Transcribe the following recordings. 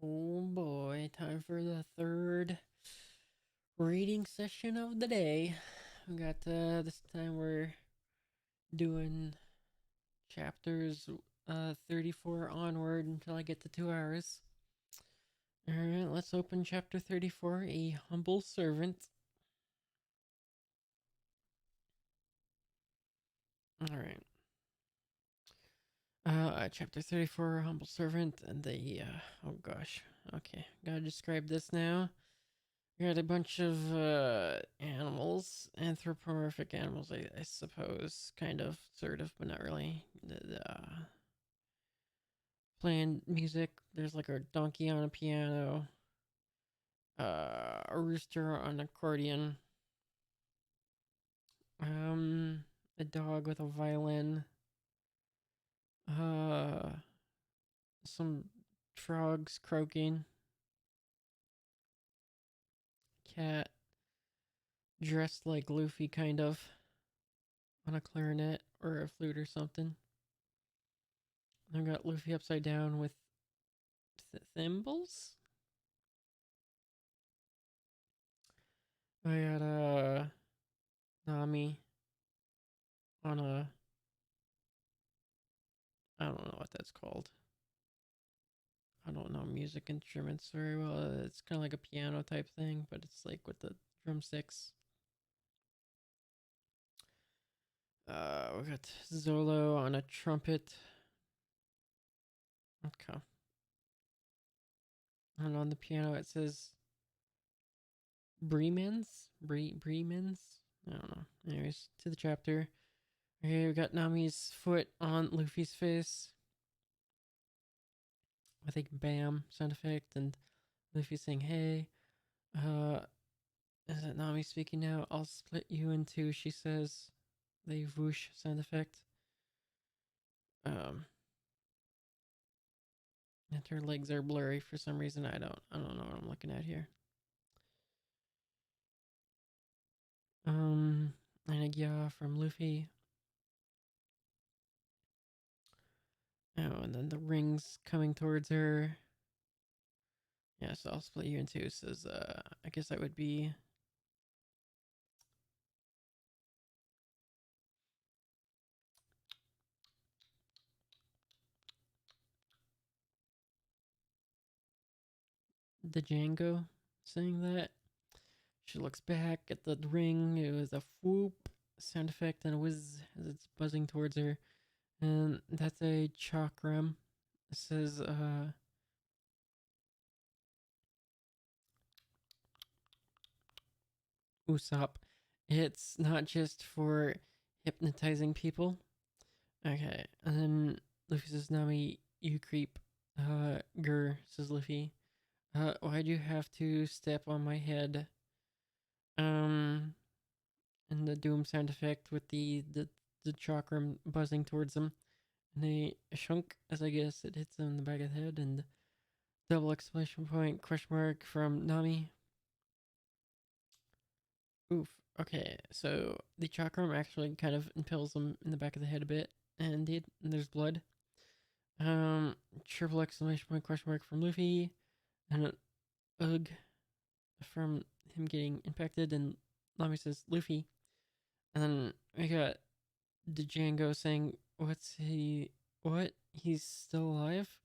Oh boy, time for the third reading session of the day. We got this time we're doing chapters 34 onward until I get to 2 hours. All right, let's open chapter 34, A Humble Servant. All right. Chapter 34, Humble Servant, and oh gosh. Okay, gotta describe this now. We got a bunch of animals, anthropomorphic animals, I suppose, kind of, sort of, but not really. Playing music. There's like a donkey on a piano, a rooster on an accordion, um, a dog with a violin, uh, some frogs croaking, cat dressed like Luffy, kind of, on a clarinet or a flute or something. I got Luffy upside down with thimbles. I got Nami on a I don't know what that's called. I don't know music instruments very well. It's kind of like a piano type thing, but it's like with the drumsticks. We got Zolo on a trumpet. Okay. And on the piano it says Bremens? I don't know. Anyways, to the chapter. Okay, we got Nami's foot on Luffy's face with a bam sound effect, and Luffy saying, hey. Uh, is it Nami speaking now? I'll split you in two, she says. The whoosh sound effect. Um, and her legs are blurry for some reason. I don't know what I'm looking at here. And a yeah from Luffy. Oh, and then the rings coming towards her. Yeah, so I'll split you in two. Says, I guess that would be the Django saying that. She looks back at the ring. It was a whoop sound effect and a whiz as it's buzzing towards her. And that's a chakram. It says, Usopp. It's not just for hypnotizing people. Okay, and then Luffy says, Nami, you creep. Grr, says Luffy. Why'd you have to step on my head? Um, and the doom sound effect with the chakram buzzing towards him. And they shunk as I guess it hits him in the back of the head, and double exclamation point, question mark from Nami. Oof. Okay, so the chakram actually kind of impales him in the back of the head a bit, and there's blood. Um, Triple exclamation point, question mark from Luffy, and an ugh from him getting impacted, and Nami says Luffy, and then we got Django saying, "What's he? What? He's still alive?"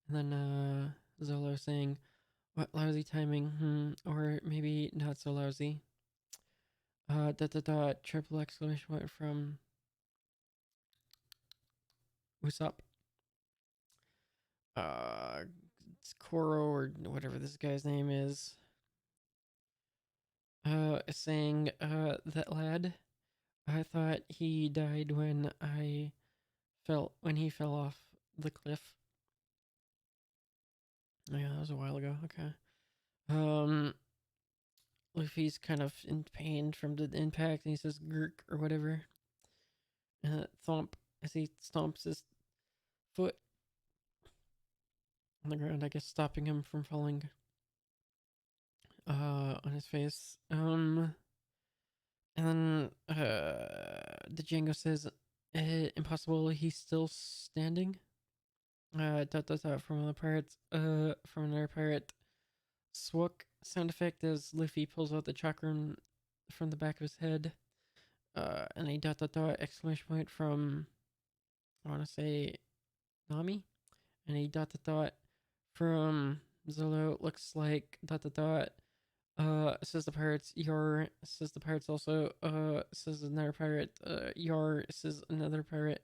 And then Zolo saying, "What lousy timing? Or maybe not so lousy." Triple exclamation point from Usopp. It's Koro or whatever this guy's name is. Saying, that lad, I thought he died when he fell off the cliff. Oh, yeah, that was a while ago. Okay. Um, Luffy's kind of in pain from the impact, and he says "gurk" or whatever. Thump as he stomps his foot on the ground, I guess stopping him from falling on his face. And then the Django says, impossible, he's still standing. Dot dot dot from another pirate. From another pirate. Swook sound effect as Luffy pulls out the chakram from the back of his head. And a dot dot dot exclamation point from, I want to say, Nami. And a dot dot dot from Zolo. Looks like dot dot dot. Says the pirates. Yar says the pirates also. Says another pirate. Yar says another pirate.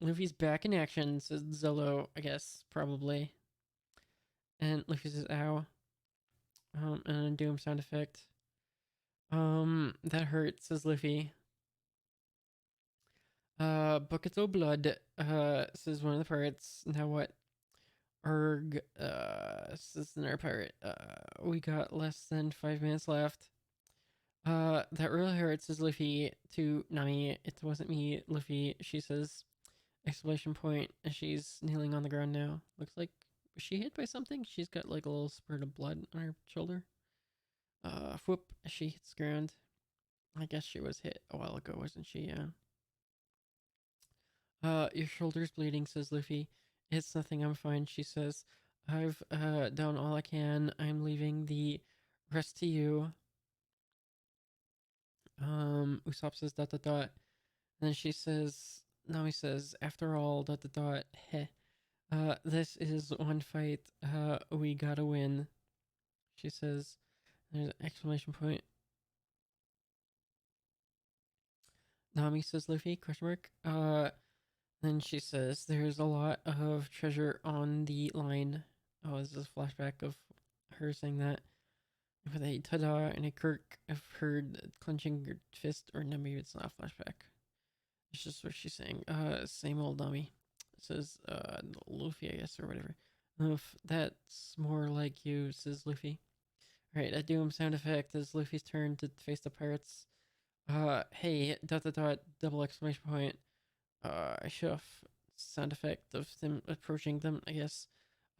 Luffy's back in action, says Zolo, I guess, probably. And Luffy says, ow. And a Doom sound effect. That hurts, says Luffy. Buckets of blood, says one of the pirates. Now what? Erg, says another pirate. We got less than 5 minutes left. That really hurts, says Luffy to Nami. It wasn't me, Luffy, she says. Exclamation point as she's kneeling on the ground now. Looks like, was she hit by something? She's got like a little spurt of blood on her shoulder. Whoop, she hits the ground. I guess she was hit a while ago, wasn't she? Yeah. Your shoulder's bleeding, says Luffy. It's nothing, I'm fine, she says. I've, done all I can. I'm leaving the rest to you. Usopp says dot dot dot. And then she says, Nami says, after all, dot dot dot, heh. This is one fight, we gotta win. She says, there's an exclamation point. Nami says, Luffy, question mark. Then she says, there's a lot of treasure on the line. Oh, this is a flashback of her saying that. With a ta-da and a Kirk of her clenching her fist, or no, maybe it's not a flashback. It's just what she's saying. Same old Nami. It says, Luffy, I guess, or whatever. That's more like you, says Luffy. Alright, a Doom sound effect is Luffy's turn to face the pirates. Hey, dot dot dot, double exclamation point. Shuff sound effect of them approaching them, I guess.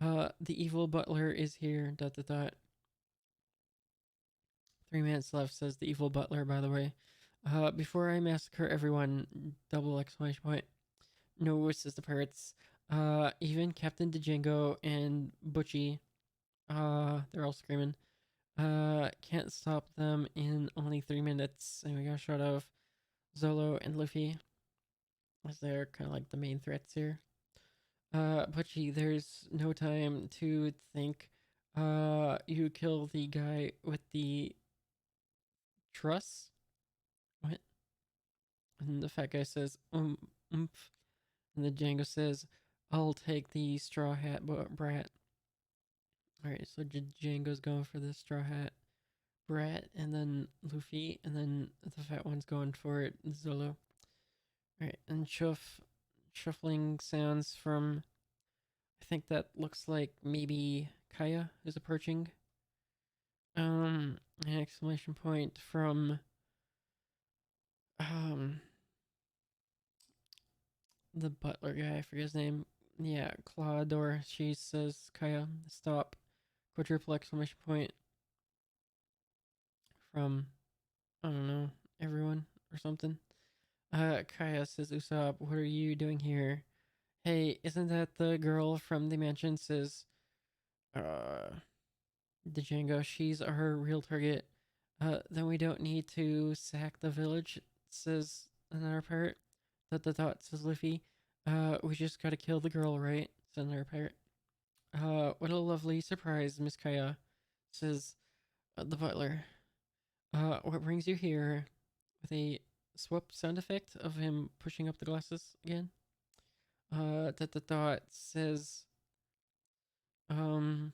The evil butler is here, dot dot dot. 3 minutes left, says the evil butler, by the way. Before I massacre everyone, double exclamation point. No, says the pirates. Even Captain Django and Butchie, they're all screaming. Can't stop them in only 3 minutes. And we got a shot of Zolo and Luffy, as they're kind of like the main threats here. Butchie, there's no time to think. You kill the guy with the truss? What? And the fat guy says, oomph. And the Django says, I'll take the straw hat brat. Alright, so Django's going for the straw hat brat, and then Luffy, and then the fat one's going for it, Zolo. Alright, and shuffling sounds from, I think that looks like maybe Kaya is approaching. An exclamation point from, the butler guy, I forget his name. Yeah, Claude, or she says, Kaya, stop. Quadruple exclamation point from, I don't know, everyone or something. Kaya says, Usopp, what are you doing here? Hey, isn't that the girl from the mansion? Says, Django, she's our real target. Then we don't need to sack the village, says another pirate. Dot dot dot, says Luffy. We just gotta kill the girl, right? Says another pirate. What a lovely surprise, Miss Kaya, says the butler. What brings you here? With a swoop sound effect of him pushing up the glasses again. Dot dot dot, says, um,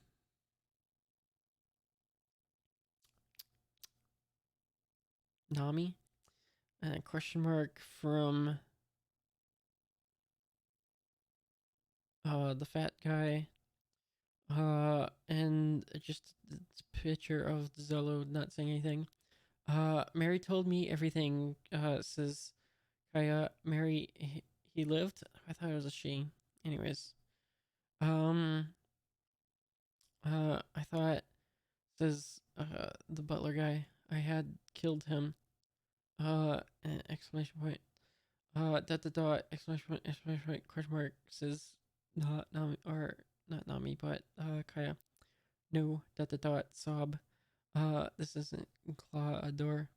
Nami. And a question mark from, the fat guy. And just this picture of Zolo not saying anything. Mary told me everything, says Kaya. Mary, he lived? I thought it was a she. Anyways. Um, I thought, says, the butler guy, I had killed him. Exclamation point. Dot dot dot exclamation point question mark says not Nami or not Nami but Kaya. No dot dot dot sob. This isn't Clawador.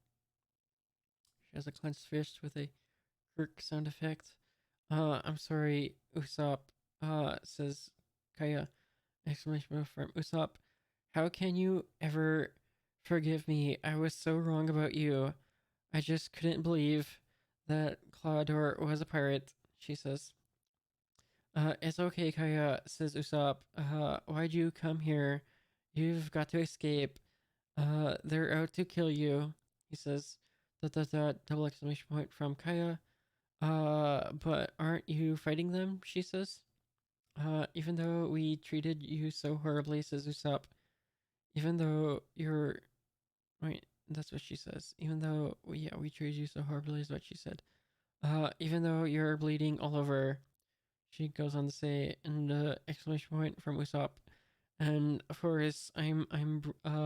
She has a clenched fist with a jerk sound effect. I'm sorry, Usopp. Says Kaya. Exclamation mark from Usopp. How can you ever forgive me? I was so wrong about you. I just couldn't believe that Claudor was a pirate, she says. It's okay, Kaya, says Usopp. Why'd you come here? You've got to escape. They're out to kill you, he says. Dot dot dot, double exclamation point from Kaya. But aren't you fighting them? She says. Even though we treated you so horribly, says Usopp. Even though you're. Wait, that's what she says. Even though, we treated you so horribly, is what she said. Even though you're bleeding all over, she goes on to say, and exclamation point from Usopp. And for his, I'm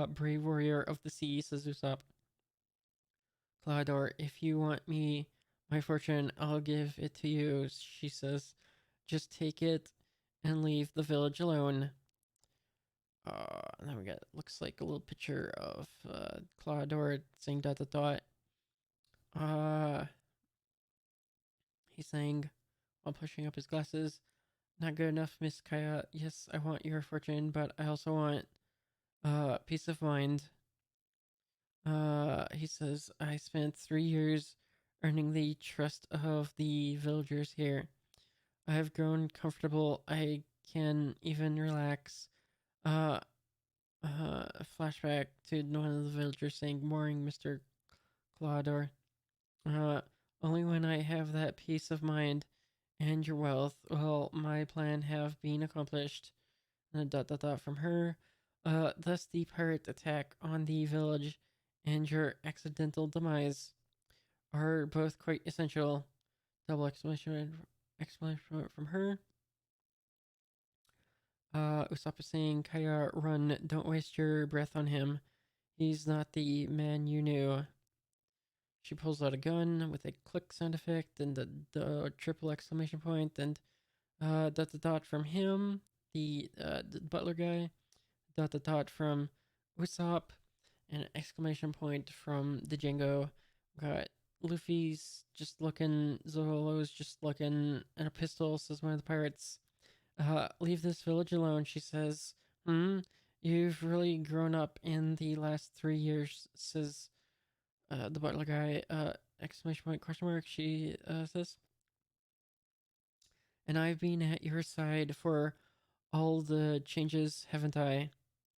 brave warrior of the sea, says Usopp. Claudor, if you want my fortune, I'll give it to you, she says. Just take it and leave the village alone. And then we got, looks like a little picture of Claudor saying dot dot dot. He's saying while pushing up his glasses, not good enough, Miss Kaya. Yes, I want your fortune, but I also want peace of mind. He says, I spent 3 years earning the trust of the villagers here. I have grown comfortable. I can even relax. Uh, Flashback to one of the villagers saying, "Morning, Mr. Claudor. Uh, Only when I have that peace of mind and your wealth will my plan have been accomplished." And a dot dot dot from her. Thus the pirate attack on the village and your accidental demise are both quite essential. Double exclamation from her. Usopp is saying, Kaya, run, don't waste your breath on him. He's not the man you knew. She pulls out a gun with a click sound effect and the triple exclamation point and dot dot dot from him, the butler guy, dot dot dot from Usopp, and an exclamation point from the Django. Got Luffy's just looking, Zolo's just looking, and a pistol, says one of the pirates. Leave this village alone, she says. You've really grown up in the last 3 years, says the butler guy. Exclamation point, question mark, she says. And I've been at your side for all the changes, haven't I?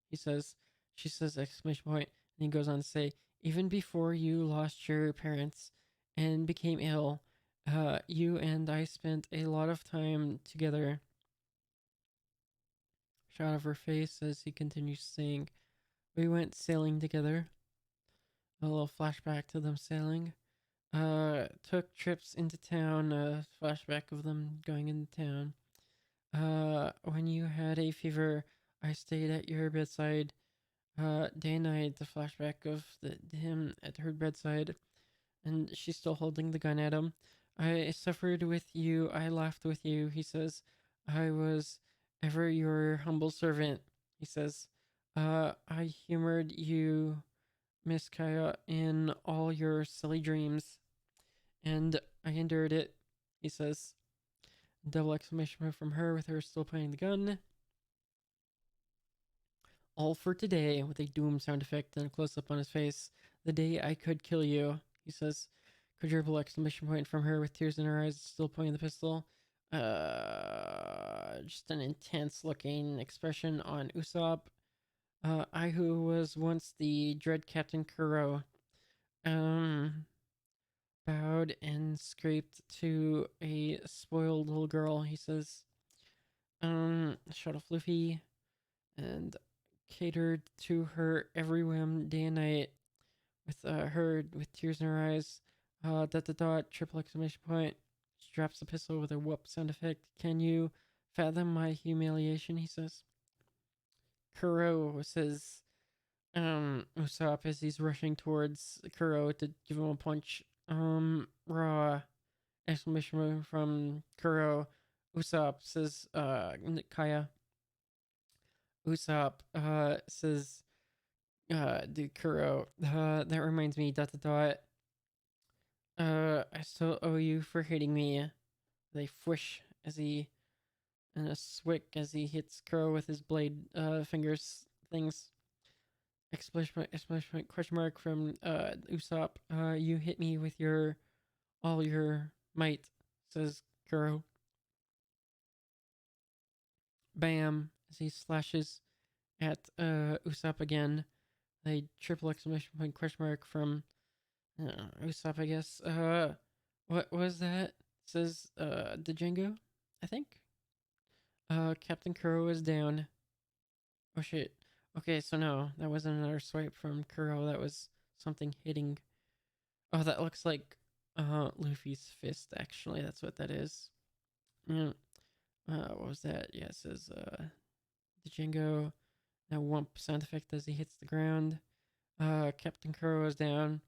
He says. She says, exclamation point, and he goes on to say, even before you lost your parents and became ill, you and I spent a lot of time together. Shot of her face as he continues saying, we went sailing together. A little flashback to them sailing. Took trips into town, flashback of them going into town. When you had a fever, I stayed at your bedside, day and night. The flashback of him at her bedside, and she's still holding the gun at him. I suffered with you, I laughed with you, he says. I was ever your humble servant, he says. I humored you, Miss Kaya, in all your silly dreams, and I endured it, he says. Double exclamation mark from her with her still pointing the gun. All for today, with a doom sound effect and a close up on his face. The day I could kill you, he says. Quadruple exclamation point from her with tears in her eyes, still pointing the pistol. Just an intense looking expression on Usopp. I who was once the dread Captain Kuro, bowed and scraped to a spoiled little girl, he says. Shot off Luffy and catered to her every whim day and night with her with tears in her eyes. Dot dot dot, triple exclamation point. She drops the pistol with a whoop sound effect. Can you fathom my humiliation? He says. Kuro says, Usopp as he's rushing towards Kuro to give him a punch. Raw exclamation mark from Kuro. Usopp says, Kaya. Usopp, says, dude, Kuro, that reminds me, dot, dot, dot. I still owe you for hitting me. They fwish as he, and a swick as he hits Kuro with his blade, fingers things. Exclamation point, question mark from, Usopp. You hit me with all your might, says Kuro. Bam, as he slashes at, Usopp again. A triple exclamation point, question mark from, Usopp, I guess. What was that? Says, Django, I think. Captain Kuro is down. Oh shit. Okay, so no, that wasn't another swipe from Kuro. That was something hitting. Oh, that looks like, Luffy's fist, actually. That's what that is. Yeah. What was that? Yeah, it says, Django. Now whump sound effect as he hits the ground. Captain Kuro is down.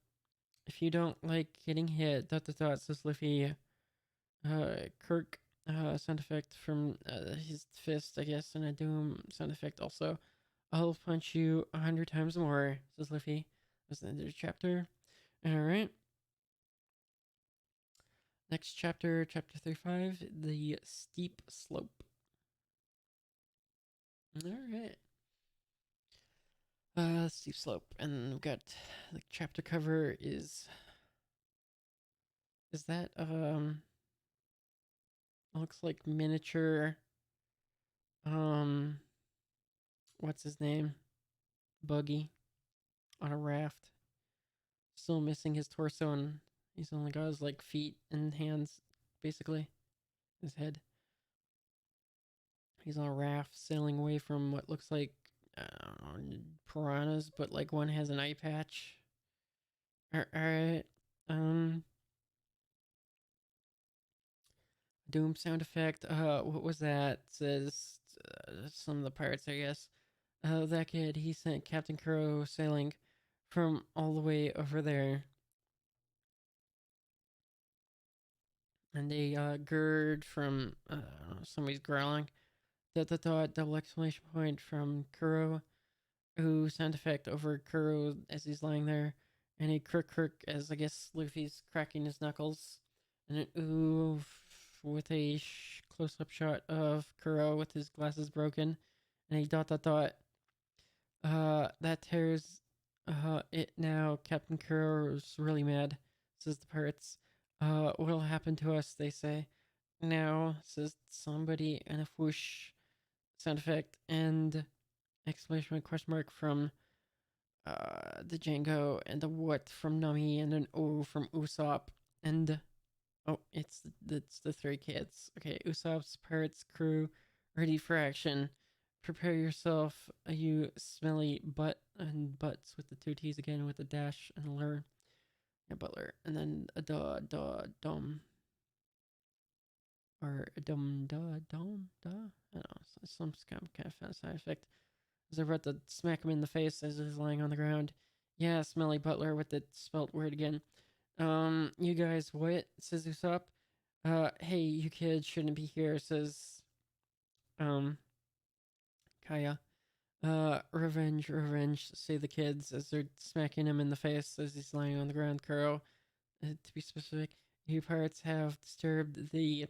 If you don't like getting hit, dot dot dot, says Luffy. Kirk, sound effect from, his fist, I guess, and a Doom sound effect also. I'll punch you 100 times more, says Luffy. That's the end of the chapter. Alright. Next chapter, chapter 35, the steep slope. Alright. Steep slope, and we've got the chapter cover is that, looks like miniature, um what's his name, Buggy on a raft, still missing his torso, and he's only got his like feet and hands, basically his head. He's on a raft sailing away from what looks like, I don't know, piranhas, but like one has an eye patch. Alright. Doom sound effect. What was that? Says, some of the pirates, I guess. That kid, he sent Captain Kuro sailing from all the way over there. And they, gird from, somebody's growling. Dot dot dot, double exclamation point from Kuro. Ooh, sound effect over Kuro as he's lying there. And a kirk as, I guess, Luffy's cracking his knuckles. And an ooh with a close up shot of Kuro with his glasses broken. And a dot dot dot. That tears, it now. Captain Kuro's really mad, says the pirates. What'll happen to us, they say. Now, says somebody, and a whoosh sound effect, and exclamation point, question mark from, the Django, and a what from Nami, and an O from Usopp, and oh, it's the three kids. Okay, Usopp's pirates crew ready for action. Prepare yourself, you smelly butt, and butts with the two T's again with a dash and a lure. Yeah, butler, and then a dum, or a dum da. I don't know, some kind of side effect. As they're about to smack him in the face as he's lying on the ground. Yeah, smelly butler with the spelt word again. You guys, what? Says Usopp. Hey, you kids shouldn't be here, says, um, Kaya. Revenge, revenge, say the kids as they're smacking him in the face as he's lying on the ground. Kuro, to be specific, you pirates have disturbed the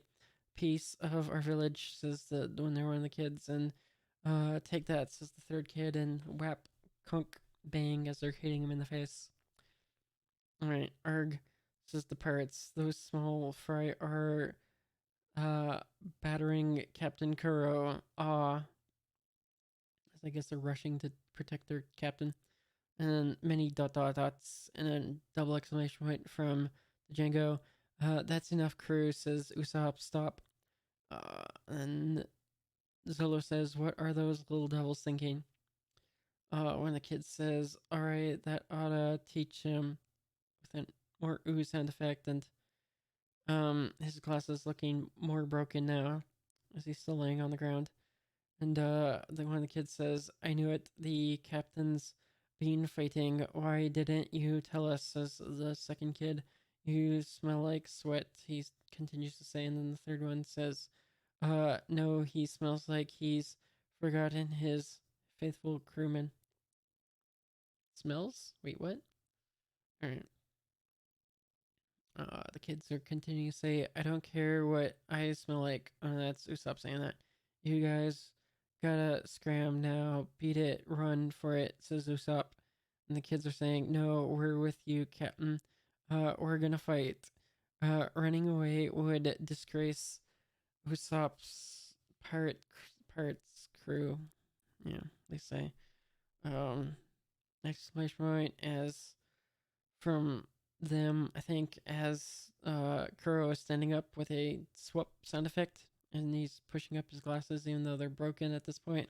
peace of our village, says the when they're one of the kids, and, take that, says the third kid, and whap, kunk, bang as they're hitting him in the face. Alright, arg, says the pirates. Those small fry are, battering Captain Kuro. As I guess they're rushing to protect their captain. And then many dot dot dots and a double exclamation point from the Django. That's enough, crew, says Usopp. Stop. And Zolo says, what are those little devils thinking? When the kid says, alright, that oughta teach him, with a more ooh sound effect, and, his glasses looking more broken now as he's still laying on the ground. And, one of the kids says, I knew it, the captain's been fighting. Why didn't you tell us, says the second kid. You smell like sweat, he continues to say, and then the third one says, no, he smells like he's forgotten his faithful crewman. Smells? Wait, what? Alright. The kids are continuing to say, I don't care what I smell like. That's Usopp saying that. You guys gotta scram now. Beat it. Run for it, says Usopp. And the kids are saying, no, we're with you, Captain. We're gonna fight. Running away would disgrace Usopp's pirates crew. Yeah, they say. Um, exclamation point as from them, I think, as Kuro is standing up with a swap sound effect, and he's pushing up his glasses, even though they're broken at this point.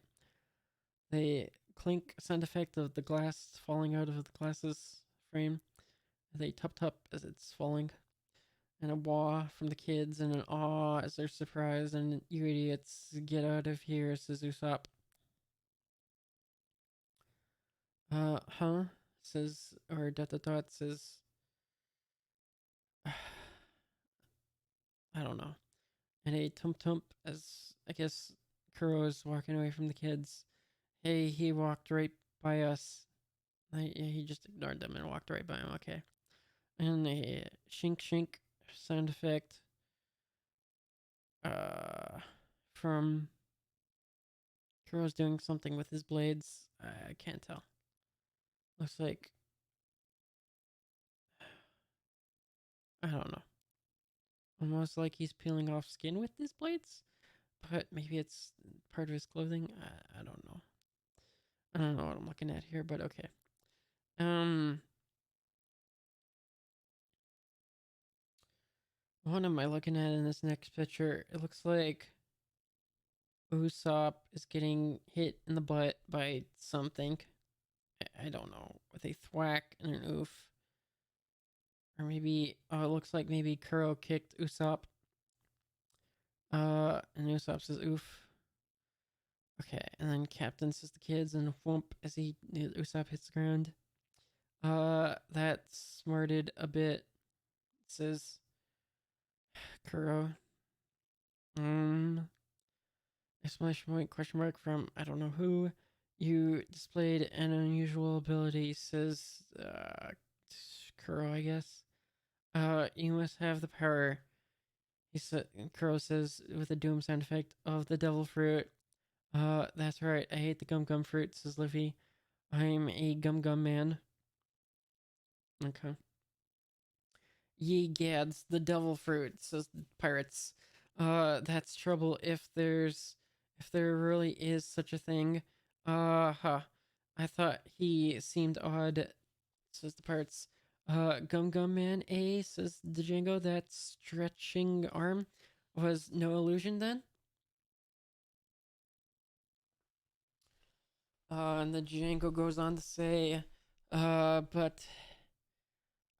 They clink sound effect of the glass falling out of the glasses frame. They tup tup as it's falling, and a wah from the kids, and an awe as they're surprised, and you idiots, get out of here, says Usopp. Huh? Says, or dot dot dot says, I don't know. And a tump tump as, I guess, Kuro is walking away from the kids. Hey, he walked right by us. He just ignored them and walked right by him. Okay. And a shink shink sound effect from Kuro's doing something with his blades. I can't tell. Looks like, I don't know. Almost like he's peeling off skin with his blades, but maybe it's part of his clothing. I don't know. I don't know what I'm looking at here, but okay. What am I looking at in this next picture? It looks like Usopp is getting hit in the butt by something. I don't know. With a thwack and an oof. Or maybe, it looks like maybe Kuro kicked Usopp. And Usopp says oof. Okay, and then Captain says the kids, and whoomp as Usopp hits the ground. That smarted a bit, says Kuro. Exclamation point, question mark from I don't know who. You displayed an unusual ability, says Kuro, I guess. You must have the power. He said. Kuro says with a doom sound effect of the devil fruit. That's right. I hate the gum gum fruit, says Luffy. I'm a gum gum man. Okay. Ye gads, the devil fruit, says the pirates. That's trouble if there really is such a thing. Huh. I thought he seemed odd, says the pirates. Gum Gum Man, eh? Says the Django. That stretching arm was no illusion then? And the Django goes on to say, but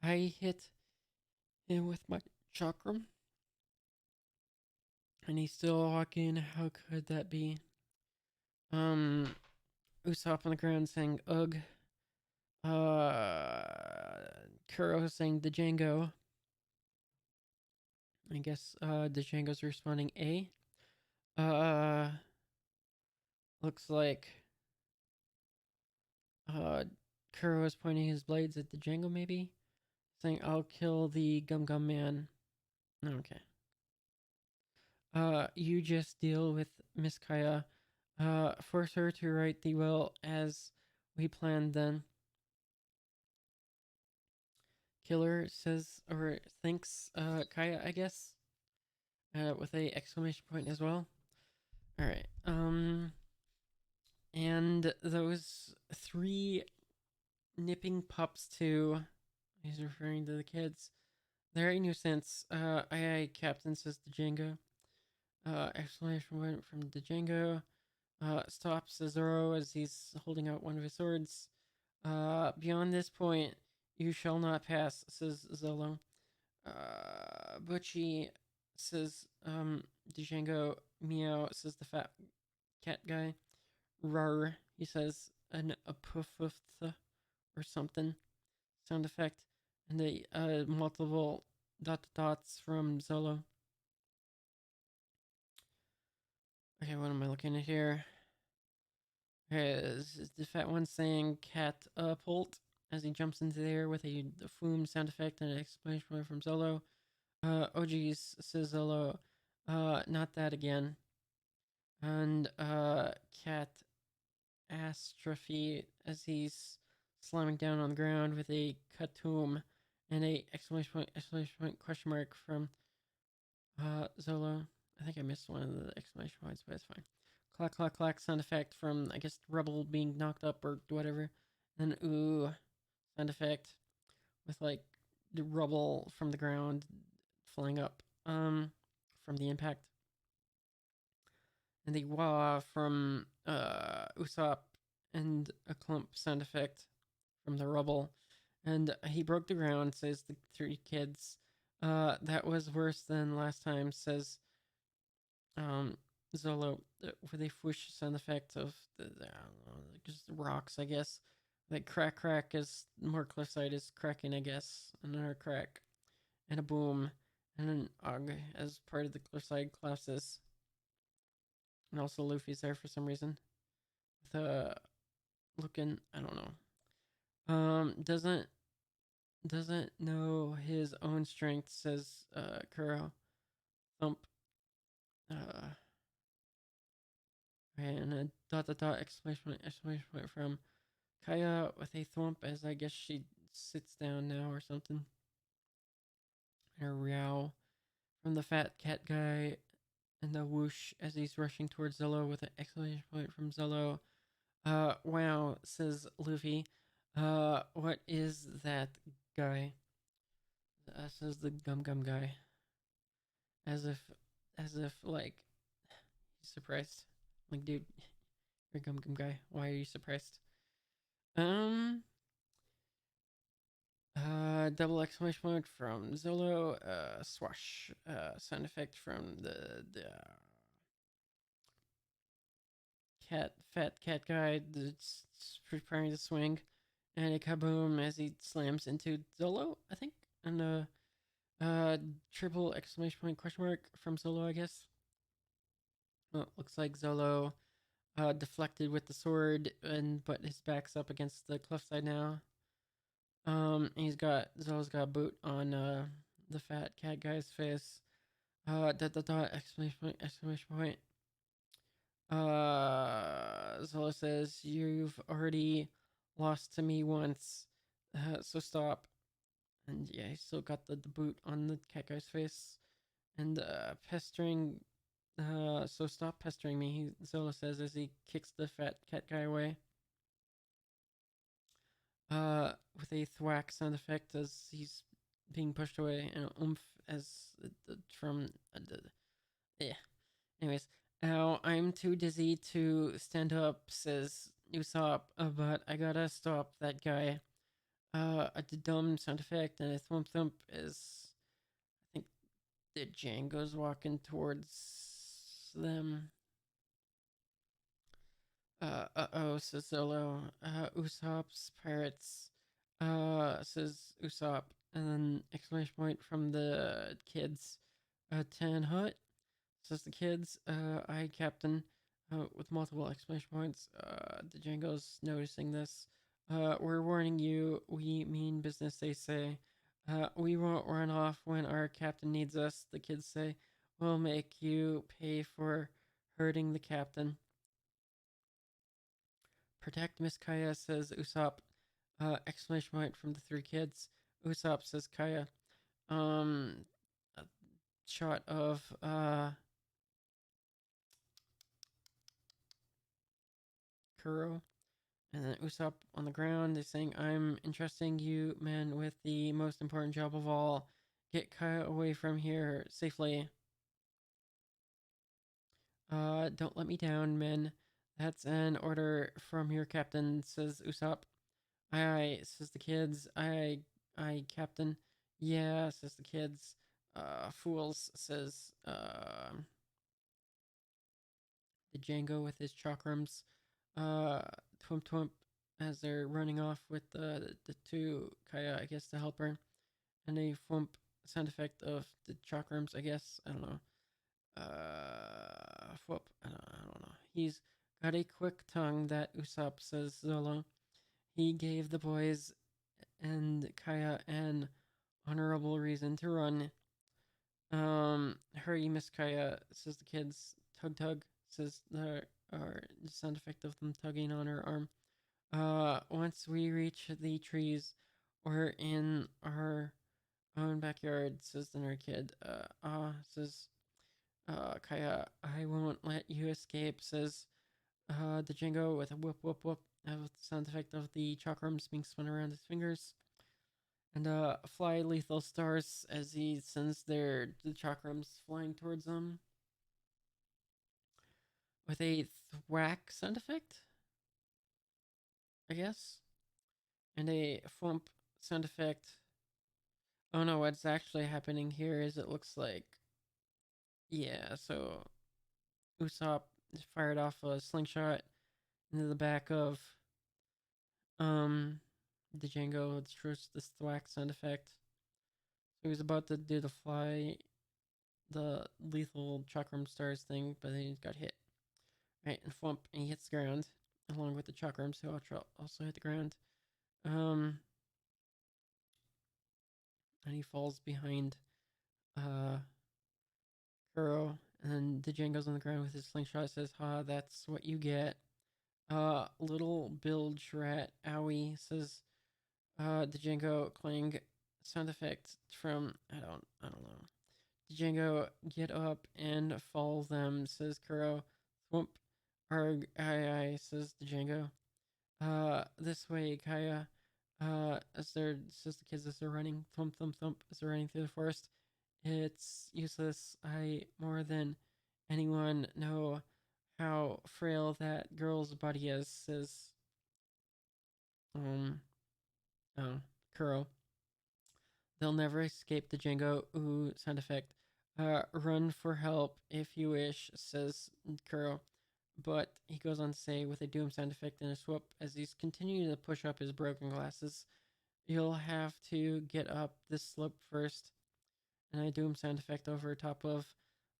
I hit him with my chakram, and he's still walking. How could that be? Um, Usopp on the ground saying, ugh. Kuro saying the Django. I guess the Django's responding A. Uh looks like Kuro is pointing his blades at the Django maybe? Saying I'll kill the Gum Gum Man. Okay. You just deal with Miss Kaya. Force her to write the will as we planned then. Killer says or thinks Kaya, I guess. With a exclamation point as well. All right. And those three nipping pups too. He's referring to the kids. They're a nuisance. Aye, Captain, says the Django. Exclamation point from the Django. Stops Zoro as he's holding out one of his swords. Beyond this point, you shall not pass, says Zolo. Butchie says, Django. Meow, says the fat cat guy. Rar, he says, an apufufta or something sound effect. and the multiple dots from Zolo. Okay, what am I looking at here? Okay, this is the fat one saying catapult as he jumps into the air with a foom sound effect and an exclamation point from Zolo. Oh geez, says Zolo. Not that again. And catastrophe as he's slamming down on the ground with a katum and a exclamation point, question mark from Zolo. I think I missed one of the exclamation points, but it's fine. Clack, clack, clack sound effect from, I guess, rubble being knocked up or whatever. Then ooh sound effect with like the rubble from the ground flying up from the impact. And the wah from Usopp and a clump sound effect from the rubble. And he broke the ground, says the three kids. That was worse than last time, says um, Zolo, with a whoosh sound effect of the I don't know, just rocks, I guess. Like crack, crack is more cliffside is cracking, I guess. Another crack, and a boom, and an ugh as part of the cliffside collapses. And also Luffy's there for some reason. The looking, I don't know. Doesn't know his own strength, says Kuro. Thump. Uh, and a dot exclamation point from Kaya with a thump as I guess she sits down now or something. And a row from the fat cat guy and the whoosh as he's rushing towards Zolo with an exclamation point from Zolo. Wow, says Luffy. What is that guy? Says the gum gum guy. As if, like, he's surprised. Like, dude, you're a gum gum guy. Why are you surprised? Um, double exclamation point from Zolo. Swash. Sound effect from the fat cat guy that's preparing to swing, and a kaboom as he slams into Zolo, I think, and triple exclamation point question mark from Zolo, I guess. Well, looks like Zolo deflected with the sword, but his back's up against the cliffside now. Zolo's got a boot on the fat cat guy's face. Exclamation point. Zolo says, "You've already lost to me once, so stop." And yeah, he's still got the boot on the cat guy's face. And pestering, so stop pestering me, Zolo says as he kicks the fat cat guy away. With a thwack sound effect as he's being pushed away, and oomph as from yeah. Anyways, now I'm too dizzy to stand up, says Usopp, but I gotta stop that guy. A dumb sound effect and a thump thump is, I think, the Django's walking towards them. Oh, says Zolo. Usopp's pirates. Says Usopp. And then exclamation point from the kids. Tan Hut, says the kids. I, Captain. With multiple exclamation points. The Django's noticing this. We're warning you. We mean business, they say. We won't run off when our captain needs us, the kids say. We'll make you pay for hurting the captain. Protect Miss Kaya, says Usopp. Exclamation point from the three kids. Usopp, says Kaya. A shot of Kuro. And then Usopp on the ground is saying, I'm entrusting you, men, with the most important job of all. Get Kaya away from here safely. Don't let me down, men. That's an order from your captain, says Usopp. Aye, says the kids. Aye, captain. Yeah, says the kids. Fools, says the Django with his chakrams. Twimp twimp as they're running off with the two Kaya, I guess, to help her. and a thump sound effect of the chakrams, I guess. I don't know. Thwop. I don't know. He's got a quick tongue, that Usopp, says Zolo. He gave the boys and Kaya an honorable reason to run. Hurry, Miss Kaya, says the kids. Tug tug, says the sound effect of them tugging on her arm. Once we reach the trees, we're in our own backyard, says the nerd kid. Says Kaya, I won't let you escape, says the Django with a whoop whoop whoop, with the sound effect of the chakrams being spun around his fingers. And fly lethal stars as he sends the chakrams flying towards them with a thwack sound effect, I guess, and a thump sound effect. Oh no, what's actually happening here is it looks like, yeah, so Usopp fired off a slingshot into the back of um the Django. It's just this thwack sound effect. So he was about to do the lethal chakram stars thing, but then he got hit. Right, and thump, and he hits the ground along with the chakrams, who also hit the ground. And he falls behind uh Kuro, and then the Django's on the ground with his slingshot. Says, "Ha, that's what you get." Little bilge rat owie, says the Django. Clang sound effect from I don't know. The Django, get up and follow them, says Kuro. Thwomp, arg, aye, says the Django. This way, Kaya. Says the kids as they're running. Thump, thump, thump, as they're running through the forest. It's useless. I, more than anyone, know how frail that girl's body is, says, um, oh, Kuro. They'll never escape the Django ooh sound effect. Run for help if you wish, says Kuro. But he goes on to say, with a doom sound effect and a swoop, as he's continuing to push up his broken glasses, you'll have to get up this slope first. And a doom sound effect over top of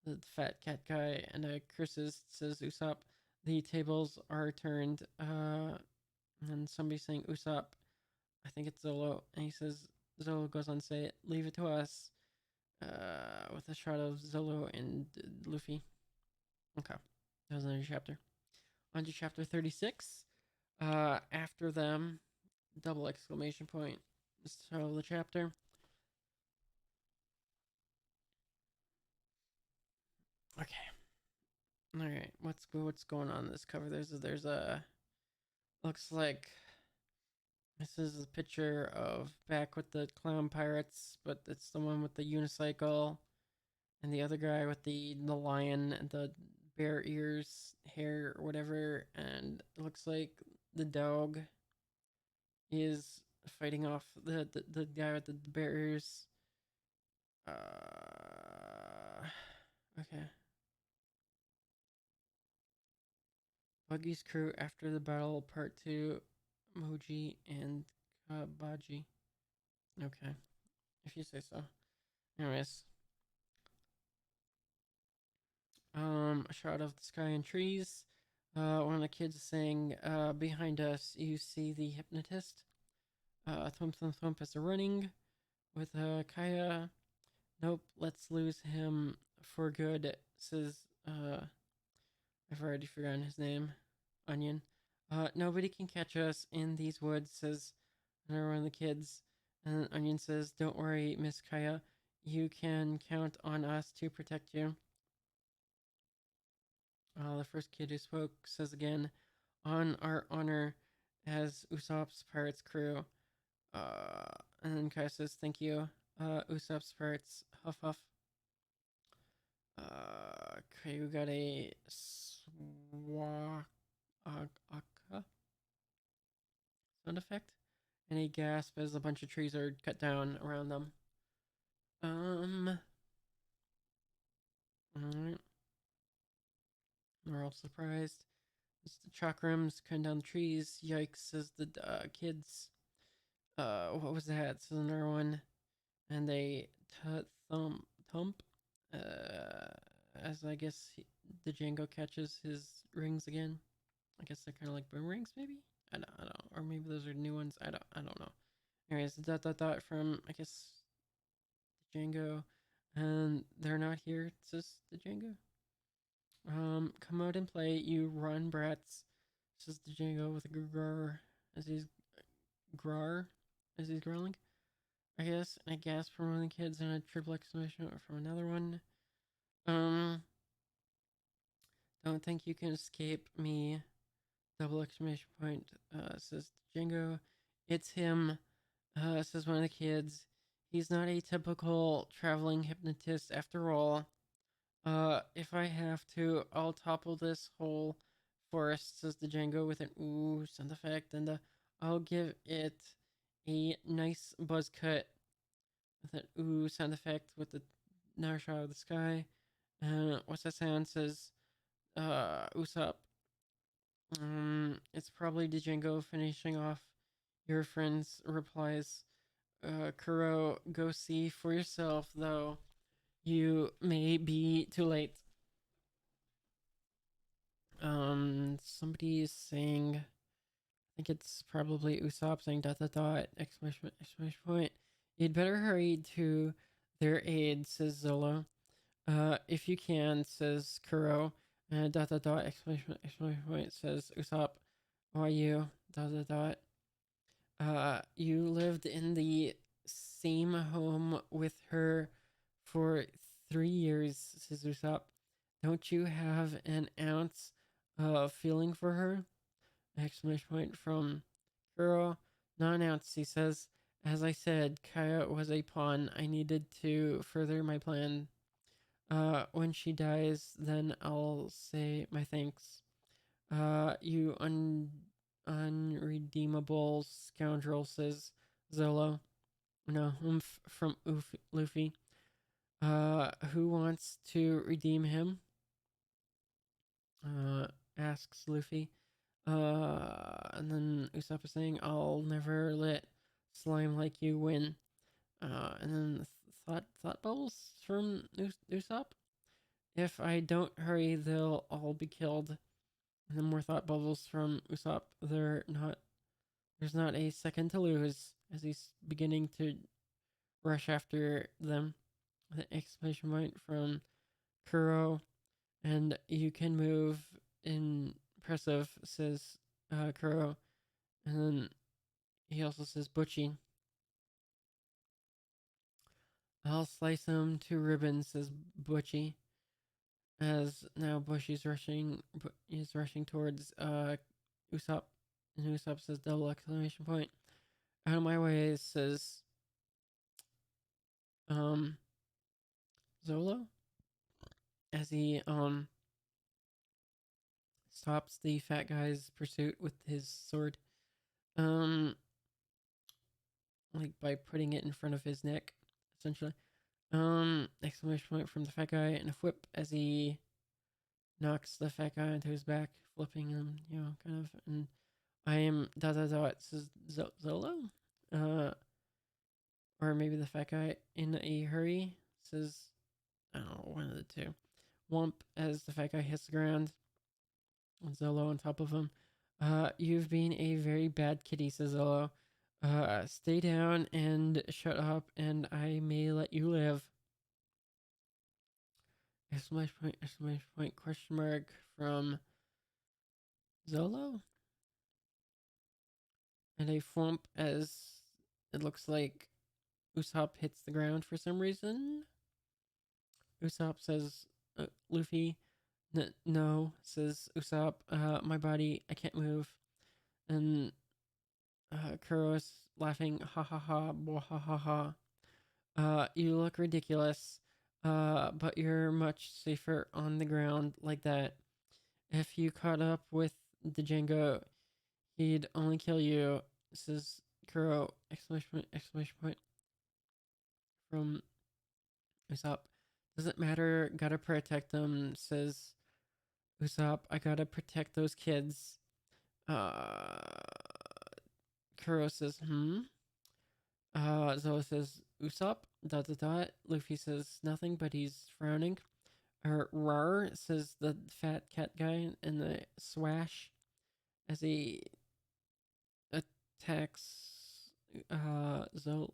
the fat cat guy, and curses, says Usopp. The tables are turned. And somebody saying Usopp. I think it's Zolo, and he says, Zolo goes on to say, leave it to us. With a shot of Zolo and Luffy. Okay, that was another chapter. On to chapter 36. After them, double exclamation point. So the chapter. Okay. All right. What's going on in this cover? There's a looks like this is a picture of back with the clown pirates, but it's the one with the unicycle, and the other guy with the lion and the bear ears hair or whatever, and it looks like the dog is fighting off the guy with the bear ears. Okay. Buggy's crew after the battle, part 2, Moji and Kabaji. Okay, if you say so. Anyways, a shot of the sky and trees. One of the kids is saying, behind us, you see the hypnotist. Thump, thump, thump as they're running with Kaya. Nope, let's lose him for good, says, I've already forgotten his name. Onion. Nobody can catch us in these woods, says another one of the kids. And Onion says, don't worry, Miss Kaya. You can count on us to protect you. The first kid who spoke says again, on our honor as Usopp's pirates crew. And then Kaya says, thank you. Usopp's pirates, huff huff. Okay, we got a swaka sound effect. And a gasp as a bunch of trees are cut down around them. Alright. We're all surprised. It's the chakrams cutting down the trees. Yikes, says the kids. What was that? Says another one. and they thump, uh, as I guess the Django catches his rings again. I guess they're kind of like boomerangs, maybe. I don't, or maybe those are new ones. I don't know. Anyways, dot from I guess the Django, and they're not here. Says the Django. Come out and play, you run brats. Says the Django with a grar as he's grar as he's growling. I guess, and a gasp from one of the kids and a triple exclamation from another one. Um, don't think you can escape me. Double exclamation point. Says Django. It's him. Says one of the kids. He's not a typical traveling hypnotist after all. If I have to, I'll topple this whole forest, says the Django with an ooh sound effect, and I'll give it a nice buzz cut with an ooh sound effect with the now shot of the sky. What's that sound? Says Usopp. It's probably Django finishing off your friend's replies. Kuro, go see for yourself, though. You may be too late. Somebody is saying, I think it's probably Usopp saying dot dot dot exclamation point. You'd better hurry to their aid, says Zolo. If you can, says Kuro. Dot dot dot exclamation point says Usopp. Why you? Dot dot dot. You lived in the same home with her for 3 years, says Usopp. Don't you have an ounce of feeling for her? Exclamation point from Kuro. Not an ounce, he says. As I said, Kaya was a pawn. I needed to further my plan. When she dies, then I'll say my thanks. You unredeemable scoundrel, says Zolo. No, from Luffy. Who wants to redeem him? Asks Luffy. And then Usopp is saying, I'll never let slime like you win. And then thought bubbles from Usopp. If I don't hurry, they'll all be killed. And then more thought bubbles from Usopp. There's not a second to lose as he's beginning to rush after them. The exclamation point from Kuro. And you can move impressive, says Kuro. And then he also says Butchie. I'll slice him to ribbons, says Butchie. As now Bushy's rushing towards Usopp, and Usopp says double exclamation point. Out of my way, says um Zolo as he stops the fat guy's pursuit with his sword. Um like by putting it in front of his neck, essentially. Exclamation point from the fat guy and a whip as he knocks the fat guy onto his back, flipping him, kind of. And I am dot dot dot says Zolo, or maybe the fat guy in a hurry says, I don't know, one of the two. Wump as the fat guy hits the ground. And Zolo on top of him. You've been a very bad kitty, says Zolo. Stay down and shut up, and I may let you live. Exclamation point, question mark from Zolo? And a thump as it looks like Usopp hits the ground for some reason. Usopp says, Luffy, no, says Usopp, my body, I can't move. And Kuro's laughing, ha ha ha, boh ha ha ha. You look ridiculous, but you're much safer on the ground like that. If you caught up with the Django, he'd only kill you, says Kuro, exclamation point from Usopp. Doesn't matter, gotta protect them, says Usopp. I gotta protect those kids. Uh, Kuro says, Zoro says, Usopp, Dot dot dot. Luffy says nothing, but he's frowning. Rar, says the fat cat guy in the swash as he attacks Zolo,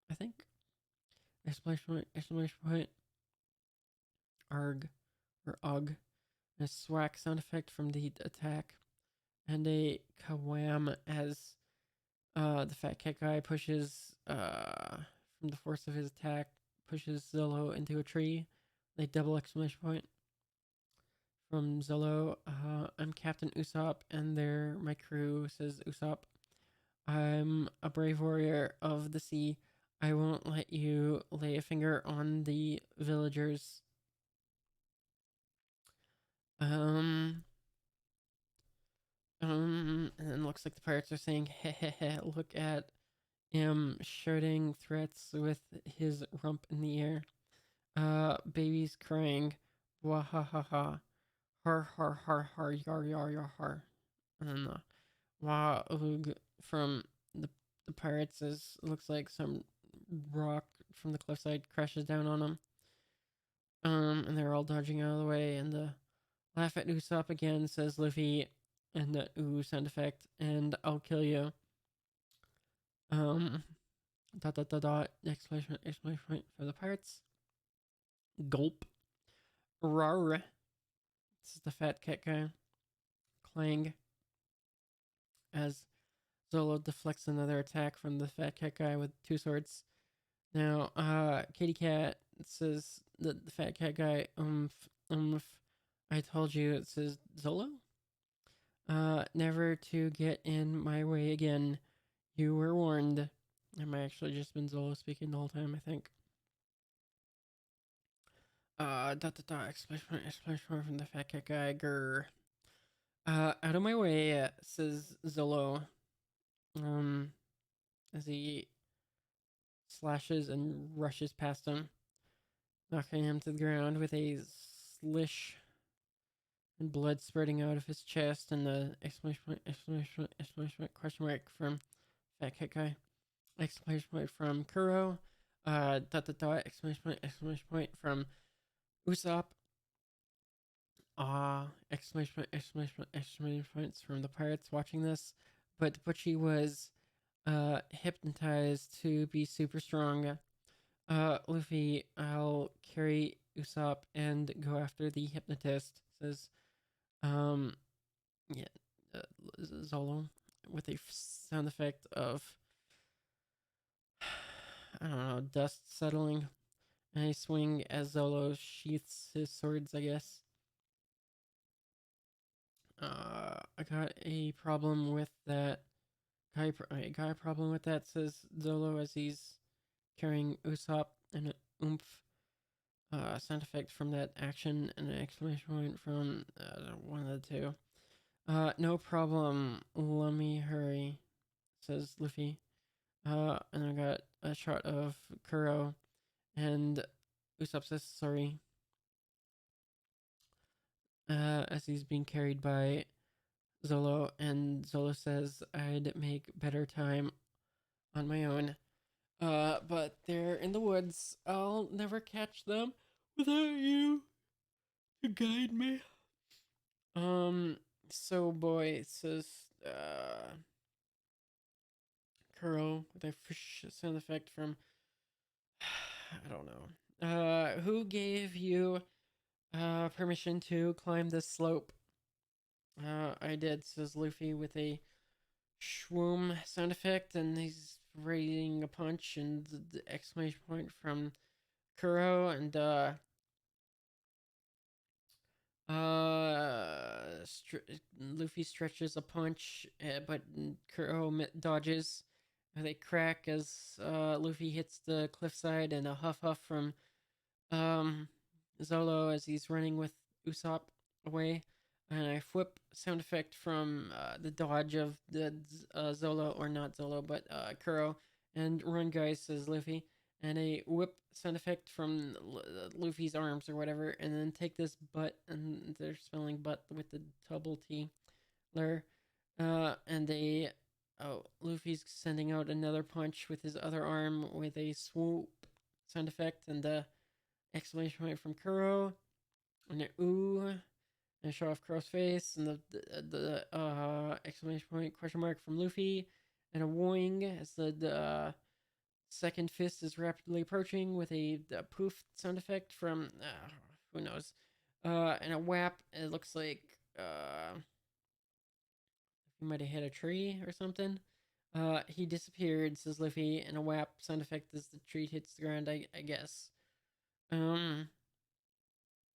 I think. Exclamation point, arg, or ugh. A swack sound effect from the attack, and a kawam as the fat cat guy pushes, from the force of his attack, pushes Zolo into a tree. A double exclamation point from Zolo. I'm Captain Usopp, and they're my crew, says Usopp. I'm a brave warrior of the sea. I won't let you lay a finger on the villagers. And it looks like the pirates are saying, heh heh heh, look at him shouting threats with his rump in the air. Babies crying, wah ha ha ha, har har har har, yar yar yar har. And then the wah oog from the pirates is, looks like some rock from the cliffside crashes down on them. And they're all dodging out of the way, and the laugh at Usopp again, says Luffy, and the ooh sound effect, and I'll kill you. Dot dot dot dot, exclamation point for the pirates. Gulp. Rar. This is the fat cat guy. Clang. As Zolo deflects another attack from the fat cat guy with two swords. Now, Kitty Cat says the fat cat guy, I told you, it says Zolo? Never to get in my way again. You were warned. It might actually just been Zolo speaking the whole time, I think. Dot dot dot, exclamation from the fat cat guy, grr. Out of my way, says Zolo. As he slashes and rushes past him, knocking him to the ground with a slish and blood spurting out of his chest, and the exclamation point, question mark from fat cat guy, exclamation point from Kuro, dot dot dot, exclamation point from Usopp, exclamation points from the pirates watching this, but Butchie was hypnotized to be super strong. Luffy, I'll carry Usopp and go after the hypnotist, says, yeah, Zolo, with a sound effect of, I don't know, dust settling. And I swing as Zolo sheaths his swords, I guess. I got a problem with that. I got a problem with that, says Zolo as he's carrying Usopp, and an sound effect from that action, and an exclamation point from one of the two. No problem. Let me hurry, says Luffy. And I got a shot of Kuro, and Usopp says sorry. As he's being carried by Zolo, and Zolo says I'd make better time on my own. But they're in the woods. I'll never catch them without you to guide me. So boy, says, Kuro with a fish sound effect from, I don't know. Who gave you, permission to climb this slope? I did, says Luffy with a shwoom sound effect, and he's raising a punch, and the exclamation point from Kuro, and Luffy stretches a punch, but Kuro dodges. They crack as Luffy hits the cliffside, and a huff huff from Zolo as he's running with Usopp away. And a whip sound effect from the dodge of the Zolo, or not Zolo, but Kuro. And run, guys, says Luffy. And a whip sound effect from Luffy's arms or whatever. And then take this butt, and they're spelling butt with the double T. And a oh, Luffy's sending out another punch with his other arm with a swoop sound effect and the exclamation point from Kuro and an ooh and a show off Kuro's face and the exclamation point question mark from Luffy and a wooing as the second fist is rapidly approaching with a poof sound effect from who knows and a whap. It looks like he might have hit a tree or something. He disappeared, says Luffy, and a whap sound effect as the tree hits the ground, I guess. Um,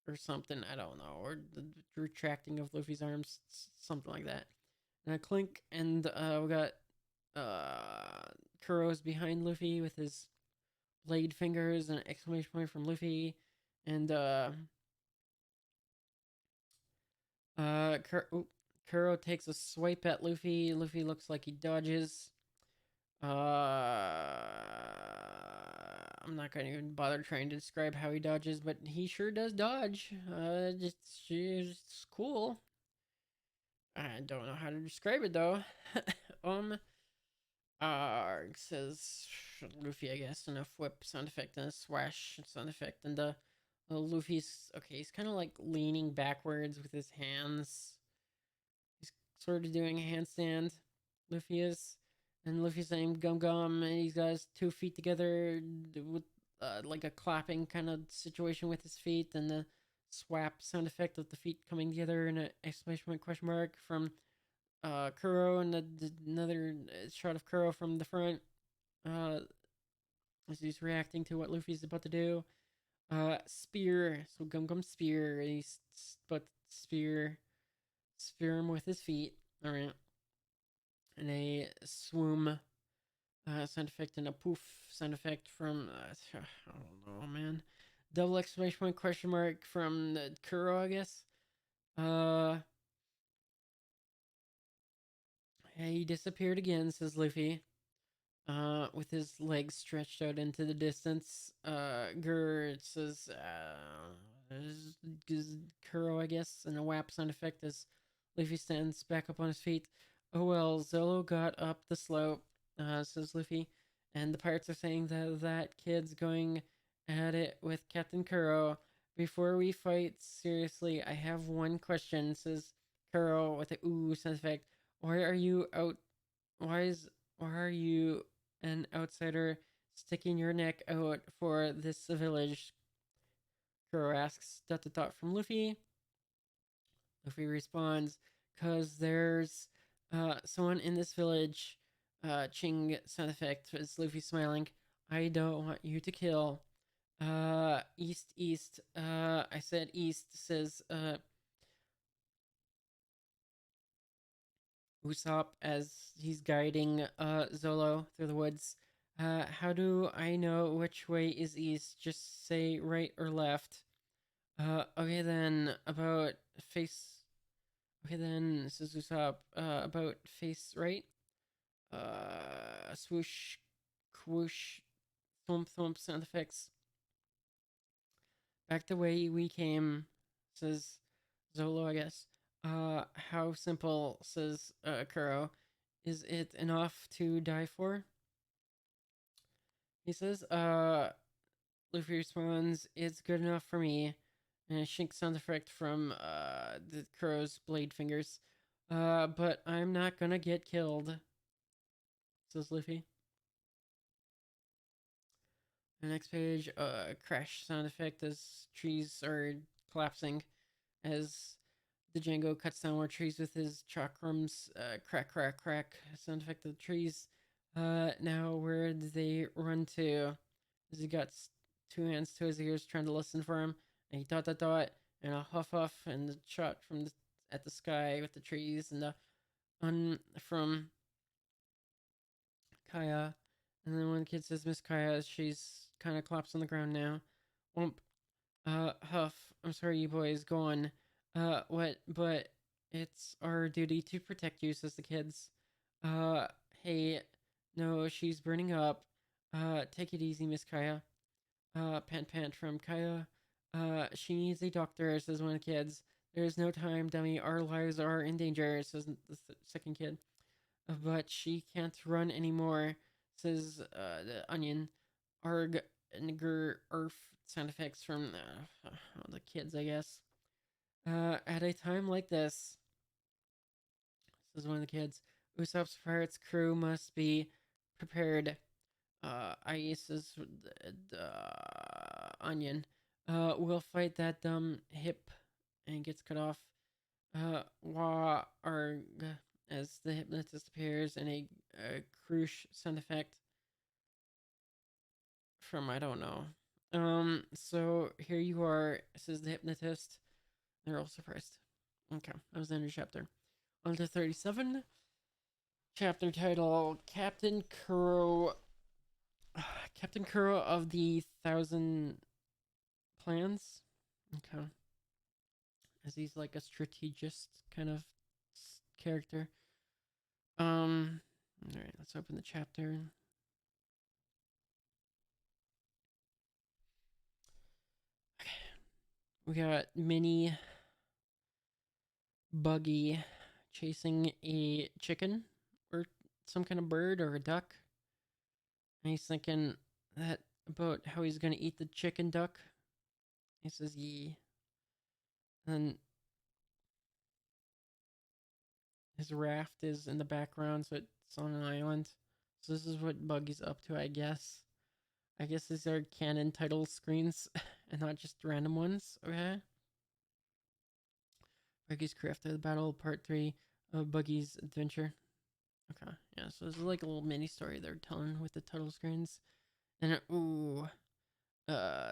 or something, I don't know. Or the retracting of Luffy's arms, something like that. And a clink, and we got Kuro's behind Luffy with his blade fingers and an exclamation point from Luffy. And Kuro takes a swipe at Luffy. Luffy looks like he dodges. I'm not gonna even bother trying to describe how he dodges, but he sure does dodge. Just cool. I don't know how to describe it though. um, says Luffy, I guess, and a whip sound effect and a swash sound effect, and Luffy's okay. He's kind of like leaning backwards with his hands. He's sort of doing a handstand. Luffy is, and Luffy's saying "gum gum," and he's got his 2 feet together with like a clapping kind of situation with his feet, and the swap sound effect of the feet coming together, and an exclamation point question mark from Kuro, and another shot of Kuro from the front as he's reacting to what Luffy's about to do. Spear, so Gum Gum spear. He's but spear him with his feet. All right, and a swoom sound effect and a poof sound effect from I don't know, man. Double exclamation point question mark from the Kuro, I guess. Uh, he disappeared again, says Luffy. With his legs stretched out into the distance. Grr says, Kuro, I guess, and a whap sound effect as Luffy stands back up on his feet. Oh well, Zolo got up the slope, says Luffy, and the pirates are saying that kid's going at it with Captain Kuro. Before we fight, seriously, I have one question, says Kuro with a ooh sound effect. Why are you out? Why are you an outsider sticking your neck out for this village? Kuro asks from Luffy. Luffy responds, "Cause there's someone in this village." Ching sound effect is Luffy smiling. I don't want you to kill. East, east. I said east, says Usopp as he's guiding Zolo through the woods. How do I know which way is east? Just say right or left. Okay then, about face. Okay then, says Usopp. About face right. Swoosh, whoosh, thump thump sound effects. Back the way we came, says Zolo, I guess. How simple, says Kuro. Is it enough to die for? He says, Luffy responds, it's good enough for me. And a shink sound effect from the Kuro's blade fingers. But I'm not gonna get killed, says Luffy. The next page, crash sound effect as trees are collapsing as the Django cuts down more trees with his chakrams. Crack, crack, crack sound effect of the trees. Now where did they run to? As he got 2 hands to his ears trying to listen for him. And he dot, and a huff huff, and the shot from at the sky with the trees, and the from Kaya. And then when the kid says Miss Kaya, she's kind of collapsed on the ground now. Womp. Huff. I'm sorry, you boys. Go on. What? But it's our duty to protect you, says the kids. Uh, hey, no, she's burning up. Take it easy, Miss Kaya. Pant from Kaya. She needs a doctor, says one of the kids. There's no time, dummy. Our lives are in danger, says the second kid. but she can't run anymore, says the onion. Arg, Ngur, Earth sound effects from the kids, I guess. At a time like this, says one of the kids, Usopp's pirates crew must be prepared. Ice is the onion. We'll fight that dumb hip and gets cut off. Wah arg as the hypnotist appears in a crush sound effect from I don't know. So here you are, says the hypnotist. They're all surprised. Okay, that was the end of chapter. On to 37. Chapter title Captain Kuro. Captain Kuro of the Thousand Plans. Okay. As he's like a strategist kind of character. Alright, let's open the chapter. Okay. We got Minnie Buggy chasing a chicken or some kind of bird or a duck. And he's thinking that about how he's gonna eat the chicken duck. He says yee. And his raft is in the background, so it's on an island. So this is what Buggy's up to, I guess. I guess these are canon title screens and not just random ones, okay? Buggy's crew after the battle, part 3 of Buggy's adventure. Okay, yeah, so this is like a little mini story they're telling with the title screens. And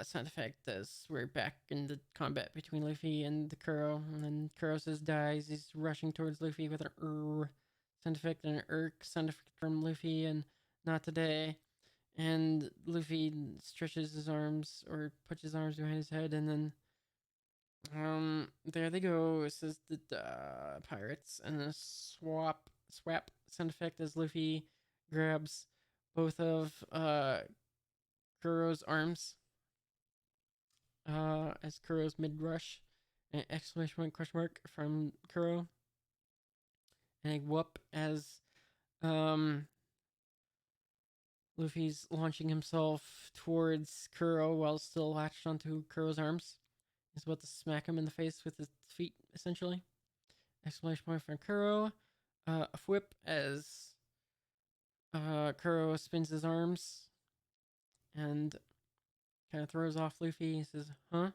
sound effect as we're back in the combat between Luffy and the Kuro. And then Kuro says dies. He's rushing towards Luffy with an sound effect and an sound effect from Luffy and not today. And Luffy stretches his arms or puts his arms behind his head, and then there they go. It says the pirates, and a swap sound effect as Luffy grabs both of Kuro's arms. As Kuro's mid rush, an exclamation point question mark from Kuro, and a whoop as Luffy's launching himself towards Kuro while still latched onto Kuro's arms. He's about to smack him in the face with his feet, essentially. Exclamation point from Kuro. A whip as Kuro spins his arms and kind of throws off Luffy. He says, huh?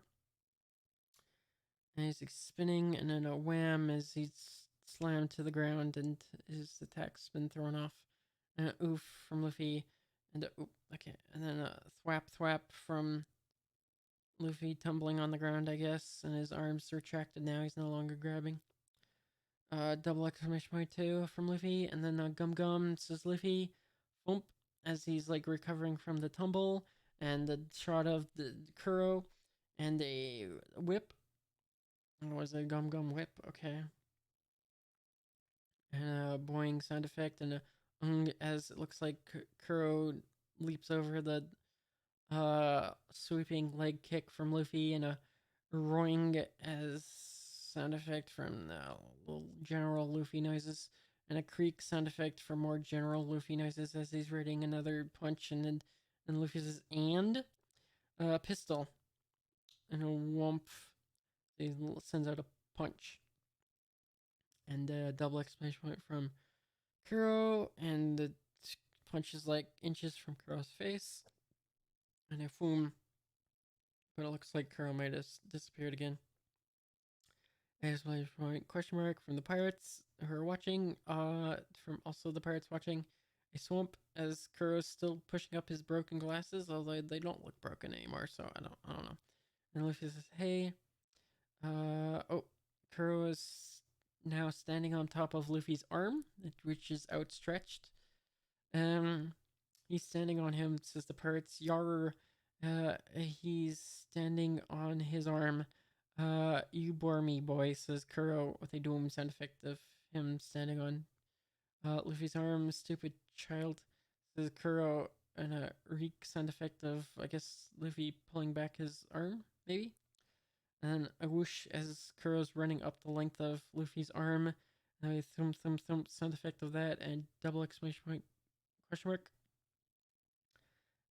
And he's like spinning, and then a wham as he's slammed to the ground and his attack's been thrown off. And an oof from Luffy. And a oop, okay. And then a thwap from Luffy tumbling on the ground, I guess. And his arms retracted now. He's no longer grabbing. Double exclamation point 2 from Luffy. And then a gum says Luffy. Boom. As he's like recovering from the tumble. And the shot of the Kuro. And a whip. It was a gum whip, okay. And a boing sound effect and a as it looks like Kuro leaps over the sweeping leg kick from Luffy, and a roing as sound effect from the little general Luffy noises, and a creak sound effect for more general Luffy noises as he's reading another punch, and then Luffy says and pistol, and a whomp. He sends out a punch. And a double exclamation point from Kuro, and the punch is like inches from Kuro's face. And a boom. But it looks like Kuro might have disappeared again. Exclamation point question mark from the pirates who are watching. From also the pirates watching. A swamp as Kuro's still pushing up his broken glasses, although they don't look broken anymore, so I don't know. And Luffy says, hey. Kuro is now standing on top of Luffy's arm, which is outstretched. He's standing on him, says the pirates. Yar. He's standing on his arm. You bore me, boy, says Kuro with a doom sound effect of him standing on Luffy's arm. Stupid child, says Kuro, and a reek sound effect of, I guess, Luffy pulling back his arm, maybe? And a whoosh as Kuro's running up the length of Luffy's arm. A thump thump thump sound effect of that and double exclamation point question mark.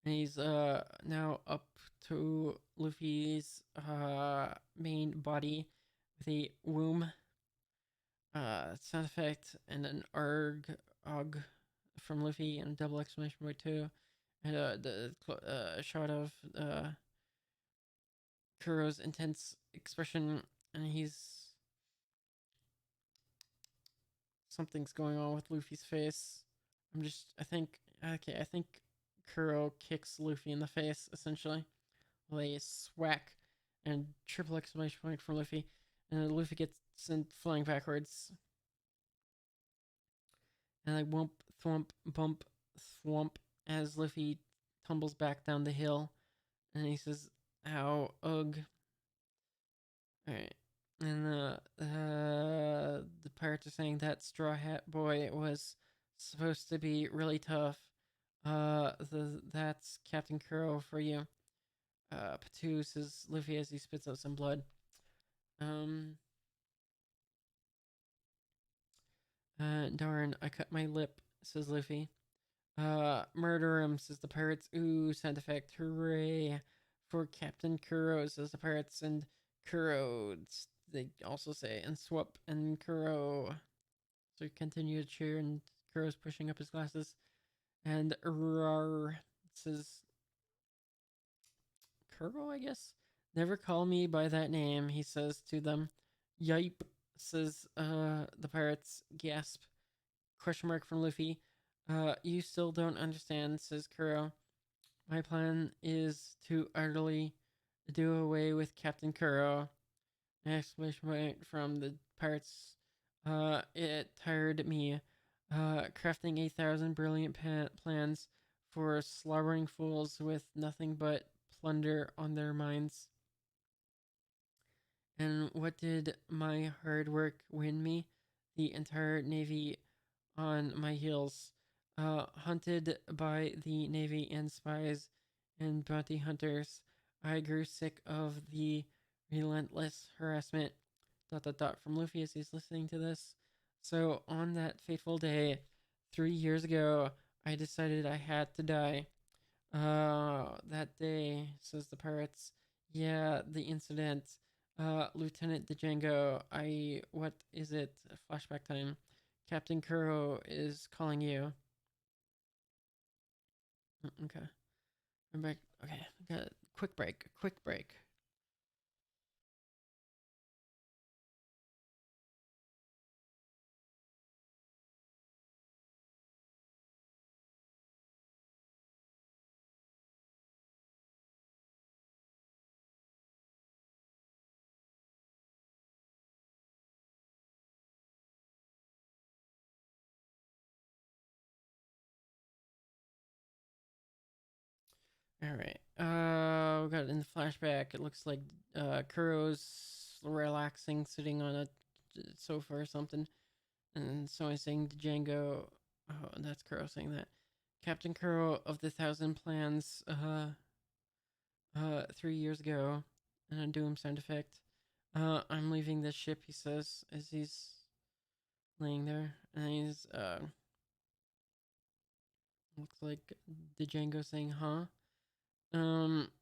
And he's now up to Luffy's main body with a womb sound effect and an og from Luffy and a double exclamation point too. And the shot of Kuro's intense expression, and he's something's going on with Luffy's face. I think Kuro kicks Luffy in the face essentially. With a swack and triple exclamation point from Luffy, and then Luffy gets sent flying backwards. And like whomp, thwomp, bump, thwomp as Luffy tumbles back down the hill, and he says, "Ow, ugh." All right, and the pirates are saying that Straw Hat Boy was supposed to be really tough. That's Captain Kuro for you. Patu says Luffy as he spits out some blood. Darn, I cut my lip, says Luffy. Murder him, says the pirates. Ooh, sound effect. Hooray for Captain Kuro, says the pirates. And Kuro, they also say. And Swap and Kuro. So continue to cheer, and Kuro's pushing up his glasses. And Rar says Kuro, I guess? Never call me by that name, he says to them. Yipe, says the pirates. Gasp. Question mark from Luffy. You still don't understand, says Kuro. My plan is to utterly do away with Captain Kuro. Exclamation point from the pirates. It tired me. Crafting 1,000 brilliant plans for slobbering fools with nothing but plunder on their minds. And what did my hard work win me? The entire Navy on my heels. Hunted by the Navy and spies and bounty hunters, I grew sick of the relentless harassment. ... from Luffy as he's listening to this. So on that fateful day, 3 years ago, I decided I had to die. That day, says the pirates. Yeah, the incident. Lieutenant Django, what is it? Flashback time. Captain Kuro is calling you. Okay. I'm back. Okay. Got a quick break. Quick break. All right. We got in the flashback. It looks like Kuro's relaxing, sitting on a sofa or something, and someone's saying to Django, "Oh, that's Kuro saying that." Captain Kuro of the Thousand Plans. 3 years ago, and a doom sound effect. I'm leaving this ship, he says as he's laying there, and he's looks like the Django saying, "Huh."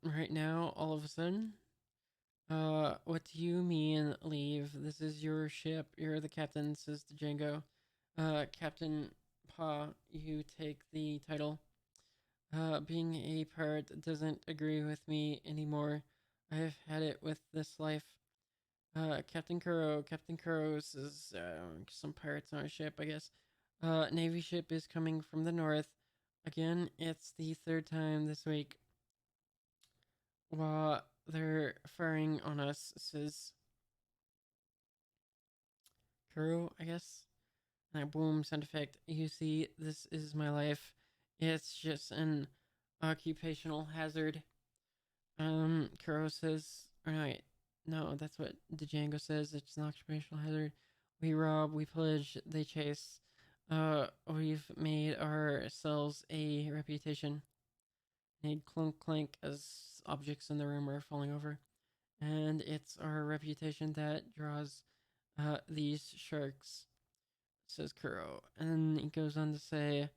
Right now, all of a sudden, what do you mean leave? This is your ship. You're the captain, says the Django. Captain Pa, you take the title. Being a pirate doesn't agree with me anymore. I've had it with this life. Captain Kuro. Captain Kuro says some pirates on a ship, I guess. Navy ship is coming from the north. Again, it's the third time this week. While they're firing on us, says Kuro, I guess. And I boom sound effect. You see, this is my life. It's just an occupational hazard. Kuro says, or no, that's what Django says. It's an occupational hazard. We rob, we pillage, they chase. We've made ourselves a reputation. Made clunk clank as objects in the room are falling over. And it's our reputation that draws these sharks. says Kuro. And he goes on to say,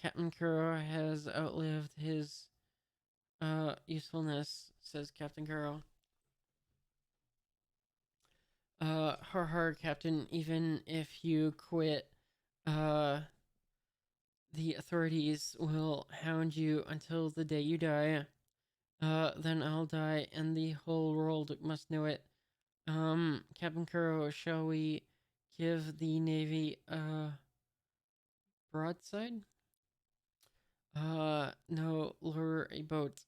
Captain Kuro has outlived his usefulness, says Captain Kuro. Har har, Captain, even if you quit, uh, the authorities will hound you until the day you die. Then I'll die and the whole world must know it. Captain Kuro, shall we give the Navy a broadside? No, lure a boat.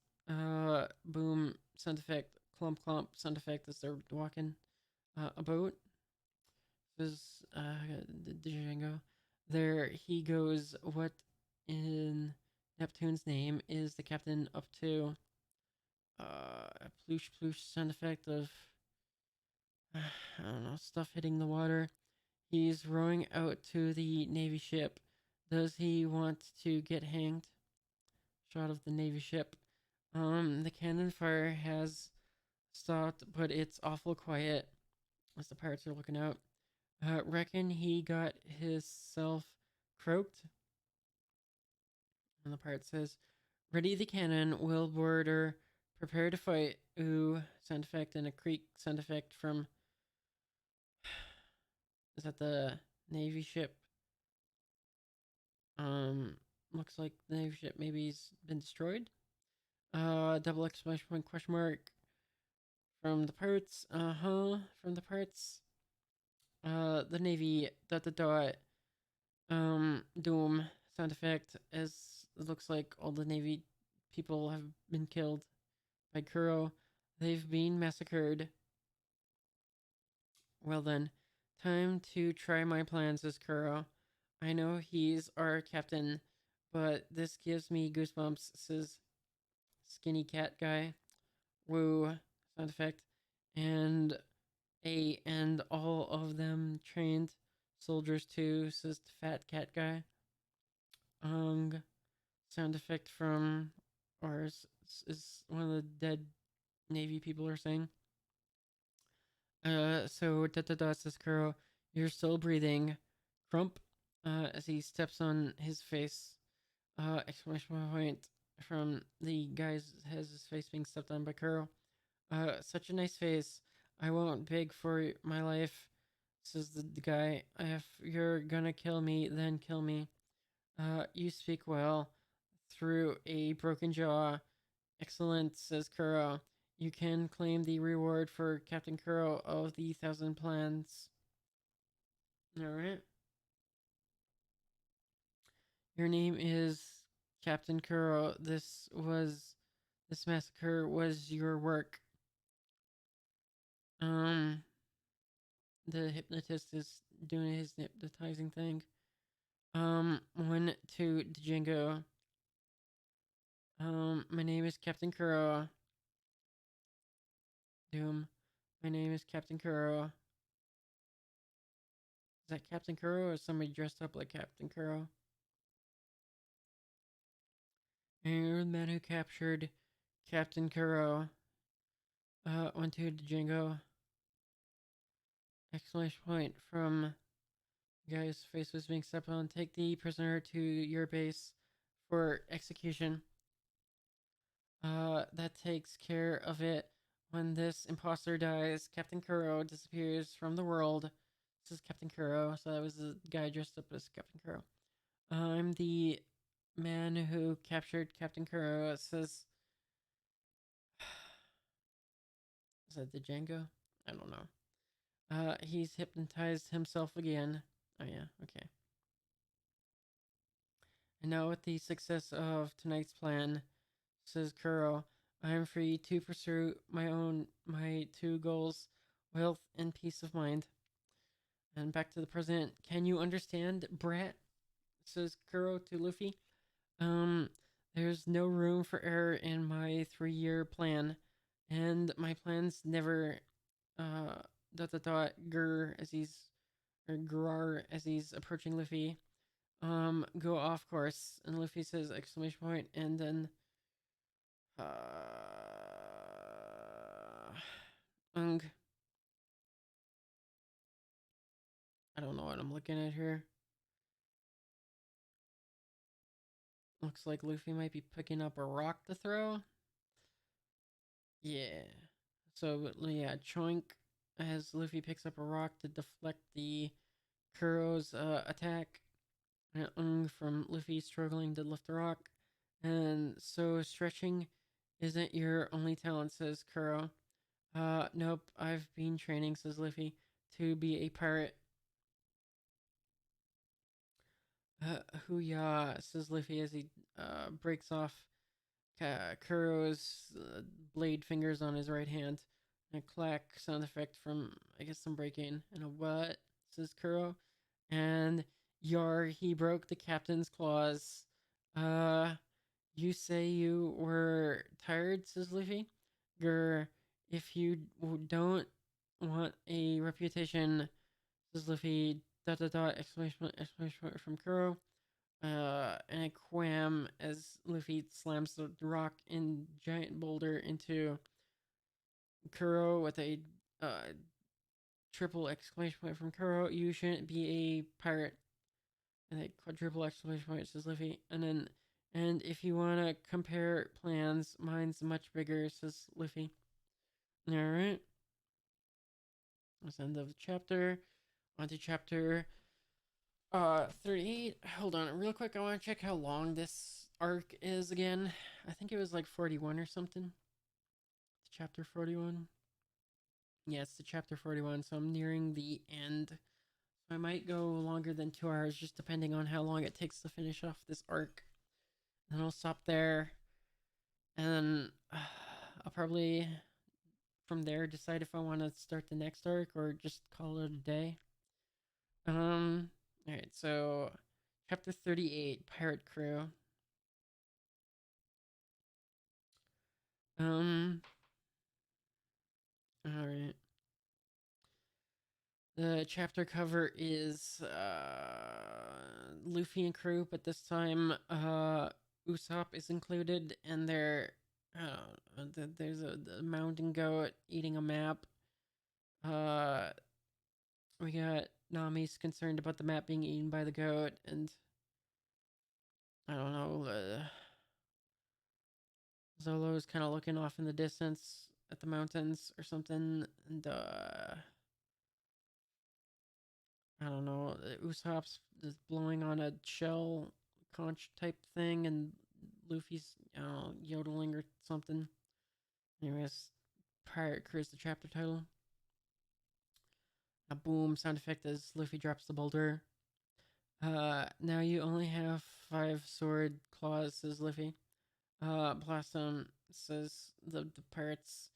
Boom, sound effect, clump clump, sound effect as they're walking. A boat. This, Django. There he goes. What in Neptune's name is the captain up to? A ploosh ploosh sound effect of, I don't know, stuff hitting the water. He's rowing out to the Navy ship. Does he want to get hanged? Shot of the Navy ship. The cannon fire has stopped, but it's awful quiet as the pirates are looking out. Reckon he got himself croaked? And the pirate says, ready the cannon, will boarder, prepare to fight. Ooh, sound effect and a creak sound effect from, is that the Navy ship? Looks like the Navy ship maybe's been destroyed. Double exclamation point question mark from the pirates. From the pirates. The Navy, dot dot dot. Doom sound effect as it looks like all the Navy people have been killed by Kuro. They've been massacred. Well then, time to try my plans, says Kuro. I know he's our captain, but this gives me goosebumps, says Skinny Cat Guy. Woo, sound effect. And all of them trained soldiers too, says the Fat Cat Guy. Sound effect from, or is one of the dead Navy people are saying. So da da da says Kuro, you're still breathing. Crump, as he steps on his face. Exclamation point from the guy's has his face being stepped on by Kuro. Such a nice face. I won't beg for my life, says the guy. If you're gonna kill me, then kill me. You speak well. Through a broken jaw. Excellent, says Kuro. You can claim the reward for Captain Kuro of the 1,000 plans. Alright. Your name is Captain Kuro. This massacre was your work. The hypnotist is doing his hypnotizing thing. Went to Django. My name is Captain Kuro. Doom. My name is Captain Kuro. Is that Captain Kuro or somebody dressed up like Captain Kuro? And you're the man who captured Captain Kuro. Went to Django. Exclamation point from guy's face was being stepped on. Take the prisoner to your base for execution. That takes care of it. When this imposter dies, Captain Kuro disappears from the world. This is Captain Kuro, so that was the guy dressed up as Captain Kuro. I'm the man who captured Captain Kuro. It says, is that the Django? I don't know. He's hypnotized himself again. Oh yeah, okay. And now with the success of tonight's plan, says Kuro, I am free to pursue my two goals, wealth and peace of mind. And back to the present. Can you understand, brat? Says Kuro to Luffy. Um, there's no room for error in my 3-year plan, and my plans never dot dot dot grr as he's or grar as he's approaching Luffy. Go off course, and Luffy says exclamation point, and then ung. I don't know what I'm looking at here. Looks like Luffy might be picking up a rock to throw. Yeah. So yeah, Choink as Luffy picks up a rock to deflect the Kuro's attack from Luffy struggling to lift the rock. And so stretching isn't your only talent, says Kuro. Nope, I've been training, says Luffy, to be a pirate. Hoo-yah, says Luffy as he breaks off Kuro's blade fingers on his right hand. And a clack sound effect from, I guess, some breaking. And a what, says Kuro. And yar, he broke the captain's claws. Uh, you say you were tired, says Luffy. Grr, if you don't want a reputation, says Luffy, dot dot dot, exclamation point from Kuro. And a quam as Luffy slams the rock and giant boulder into Kuro with a triple exclamation point from Kuro. You shouldn't be a pirate. And a quadruple exclamation point, says Luffy. And if you want to compare plans, mine's much bigger, says Luffy. Alright. That's the end of the chapter. On to chapter 38. Hold on, real quick. I want to check how long this arc is again. I think it was like 41 or something. Chapter 41. Yeah, it's the chapter 41, so I'm nearing the end. So I might go longer than 2 hours, just depending on how long it takes to finish off this arc. Then I'll stop there, and then I'll probably from there decide if I want to start the next arc or just call it a day. Alright, so chapter 38, Pirate Crew. Alright. The chapter cover is Luffy and crew, but this time Usopp is included, and there's a mountain goat eating a map. We got Nami's concerned about the map being eaten by the goat, and I don't know. Zolo's kind of looking off in the distance at the mountains or something, and I don't know. Usopp's is blowing on a shell conch type thing, and Luffy's yodeling or something. Anyways, Pirate Crew is the chapter title. A boom sound effect as Luffy drops the boulder. Now you only have 5 sword claws, says Luffy. Blossom, says the pirates.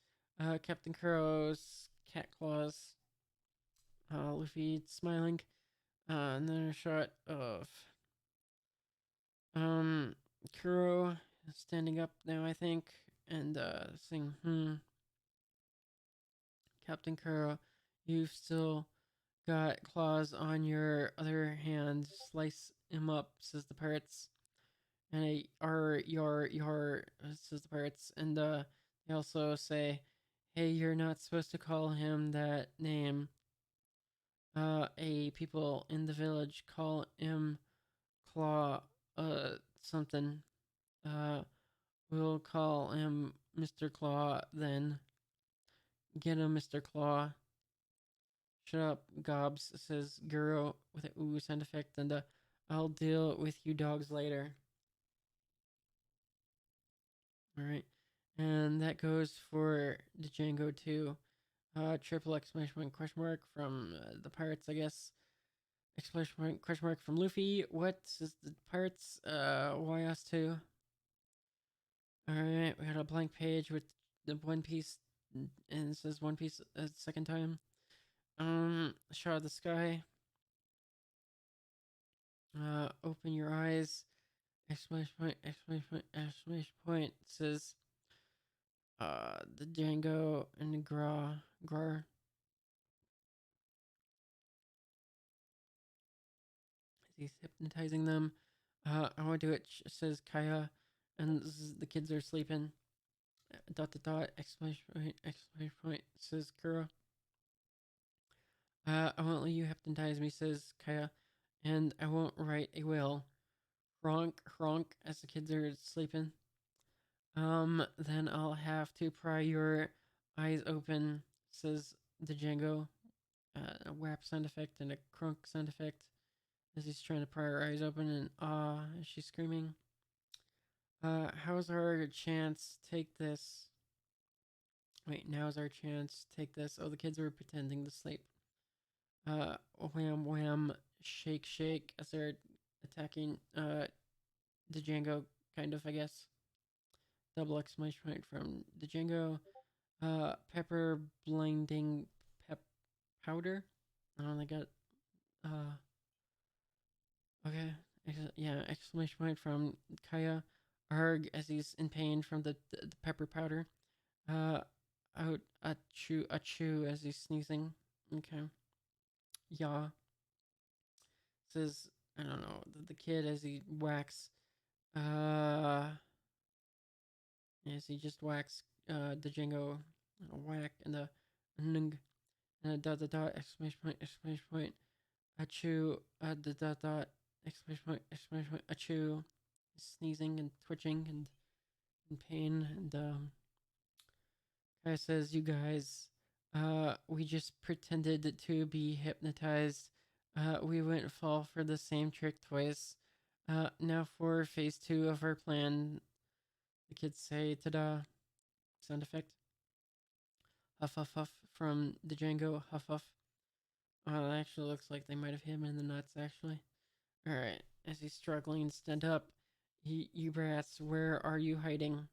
Captain Kuro's cat claws. Luffy smiling. And then a shot of Kuro standing up now, I think, and saying, Captain Kuro, you've still got claws on your other hand. Slice him up, says the pirates. And a yar, says the pirates. And they also say, hey, you're not supposed to call him that name. A people in the village call him Claw, something. Uh, we'll call him Mr. Claw then. Get him, Mr. Claw. Shut up, Gobs, says Guro with an ooh sound effect, and I'll deal with you dogs later. Alright. And that goes for the Django too. Triple exclamation point question mark from the pirates, I guess. Exclamation point question mark from Luffy. What is the pirates? Why us too? Alright, we got a blank page with the One Piece, and it says One Piece a second time. Shot of the sky. Open your eyes. Exclamation point, exclamation point, exclamation point. It says, the Django and the Grar. He's hypnotizing them. I want to do it, says Kaya, and the kids are sleeping. Dot dot dot, exclamation point, says Kuro. I won't let you hypnotize me, says Kaya, and I won't write a will. Honk, honk, as the kids are sleeping. Then I'll have to pry your eyes open, says the Django. A whap sound effect and a crunk sound effect as he's trying to pry her eyes open, and as she's screaming. How's our chance? Take this. Wait, now's our chance. Take this. Oh, the kids were pretending to sleep. Wham wham, shake shake as they're attacking the Django, kind of, I guess. Double exclamation point from the Django. Pepper blinding pep powder. They got uh okay. Yeah, exclamation point from Kaya. Arg as he's in pain from the pepper powder. Uh out a chew as he's sneezing. Okay. Yeah. Says I don't know, the kid as he whacks uh as he just whacks the Django whack and the nung and a dot dot dot exclamation point achoo the dot dot exclamation point achoo, sneezing and twitching and in pain, and guy says, you guys, we just pretended to be hypnotized. We wouldn't fall for the same trick twice. Now for phase 2 of our plan. The kids say, ta-da, sound effect. Huff, huff, huff from the Django, huff, huff. That actually looks like they might have hit him in the nuts, actually. Alright, as he's struggling to stand up, you brats, where are you hiding?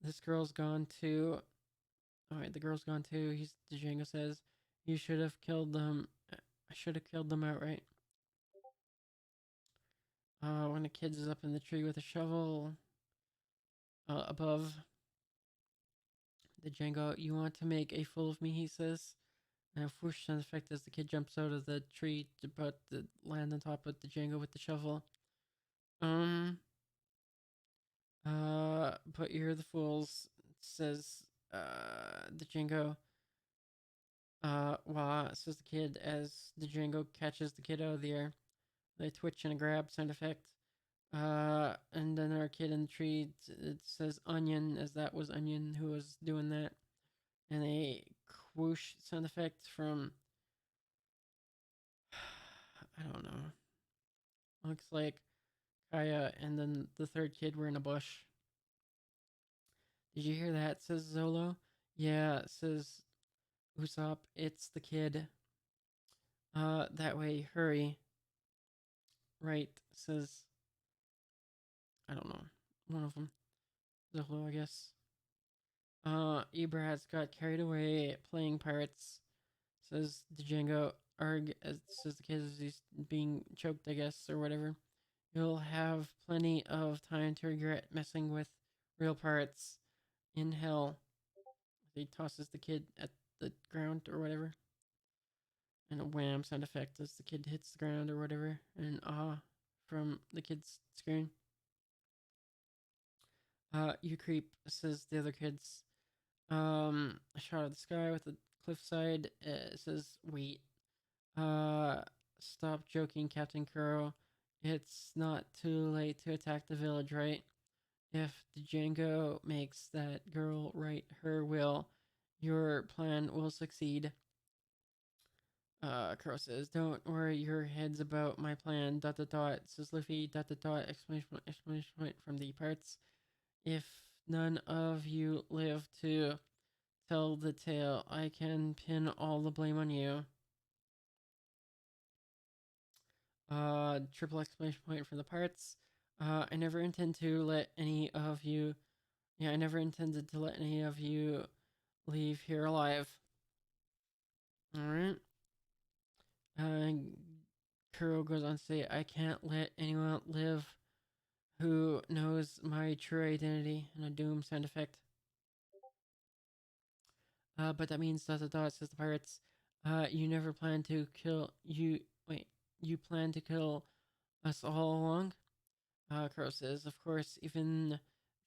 This girl's gone too. Alright, the girl's gone too. Django says, you should have killed them. I should have killed them outright. When the kid is up in the tree with a shovel, above the Django, you want to make a fool of me, he says. And whoosh sound effect as the kid jumps out of the tree to land on top of the Django with the shovel. But you're the fools, says, the Django. Wah, says the kid as the Django catches the kid out of the air. They twitch and a grab sound effect. And then our kid in the tree, it says onion, as that was Onion who was doing that. And a whoosh sound effect from, I don't know. Looks like Kaya and then the third kid were in a bush. Did you hear that? Says Zolo. Yeah, says Usopp. It's the kid. That way, hurry. Right, says, I don't know, one of them. Zolo, I guess. Ibra got carried away playing pirates, says Django. Arg, says the kid as he's being choked, I guess, or whatever. You'll have plenty of time to regret messing with real pirates in hell. He tosses the kid at the ground or whatever. And a wham sound effect as the kid hits the ground or whatever. And from the kid's screen. You creep, says the other kids. A shot of the sky with the cliffside. It says, wait. Stop joking, Captain Kuro. It's not too late to attack the village, right? If Django makes that girl write her will, your plan will succeed. Kuro says, don't worry your heads about my plan, dot dot dot, says Luffy, dot dot dot, exclamation point from the parts. If none of you live to tell the tale, I can pin all the blame on you. Triple exclamation point from the parts. I never intend to let any of you. Yeah, I never intended to let any of you leave here alive. Alright. Kuro goes on to say, I can't let anyone live who knows my true identity, and a doom sound effect. But that means dot dot dot, says the pirates. You never plan to kill you. Wait, you plan to kill us all along? Kuro says, of course, even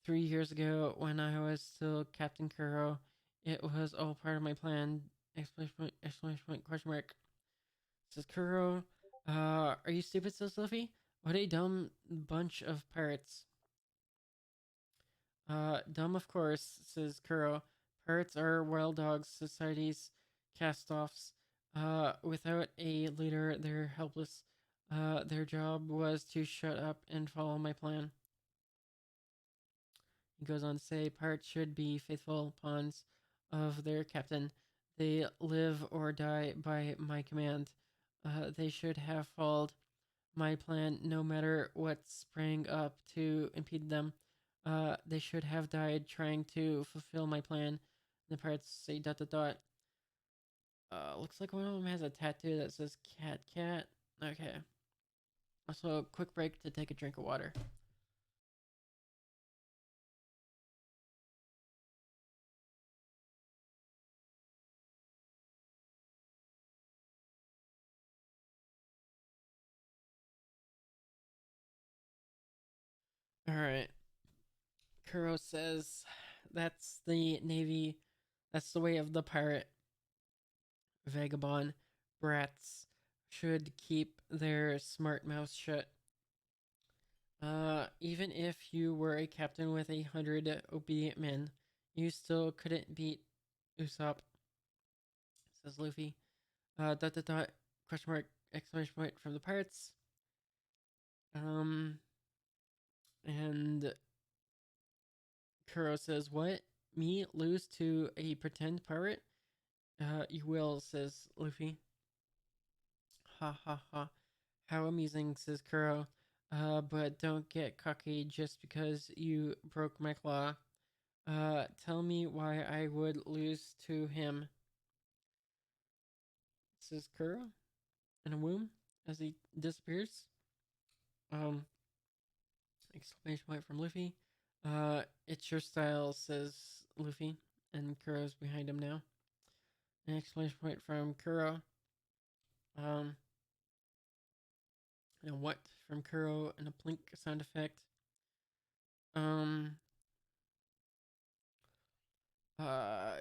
3 years ago when I was still Captain Kuro, it was all part of my plan. Exclamation point, question mark. Says Kuro, are you stupid, says Luffy? What a dumb bunch of pirates. Dumb, of course, says Kuro. Pirates are wild dogs, society's cast-offs. Without a leader, they're helpless. Their job was to shut up and follow my plan. He goes on to say, pirates should be faithful pawns of their captain. They live or die by my command. They should have followed my plan no matter what sprang up to impede them. They should have died trying to fulfill my plan. The pirates say dot dot dot. Looks like one of them has a tattoo that says cat cat. Okay. Also, quick break to take a drink of water. Alright. Kuro says that's the navy, that's the way of the pirate. Vagabond brats should keep their smart mouths shut. Even if you were a captain with 100 obedient men, you still couldn't beat Usopp, says Luffy. Dot dot dot, question mark, exclamation point from the pirates. And Kuro says, what? Me lose to a pretend pirate? You will, says Luffy. Ha ha ha. How amusing, says Kuro. But don't get cocky just because you broke my claw. Tell me why I would lose to him, says Kuro in a womb as he disappears. Exclamation point from Luffy. It's your style, says Luffy, and Kuro's behind him now. An exclamation point from Kuro. And what from Kuro and a plink sound effect.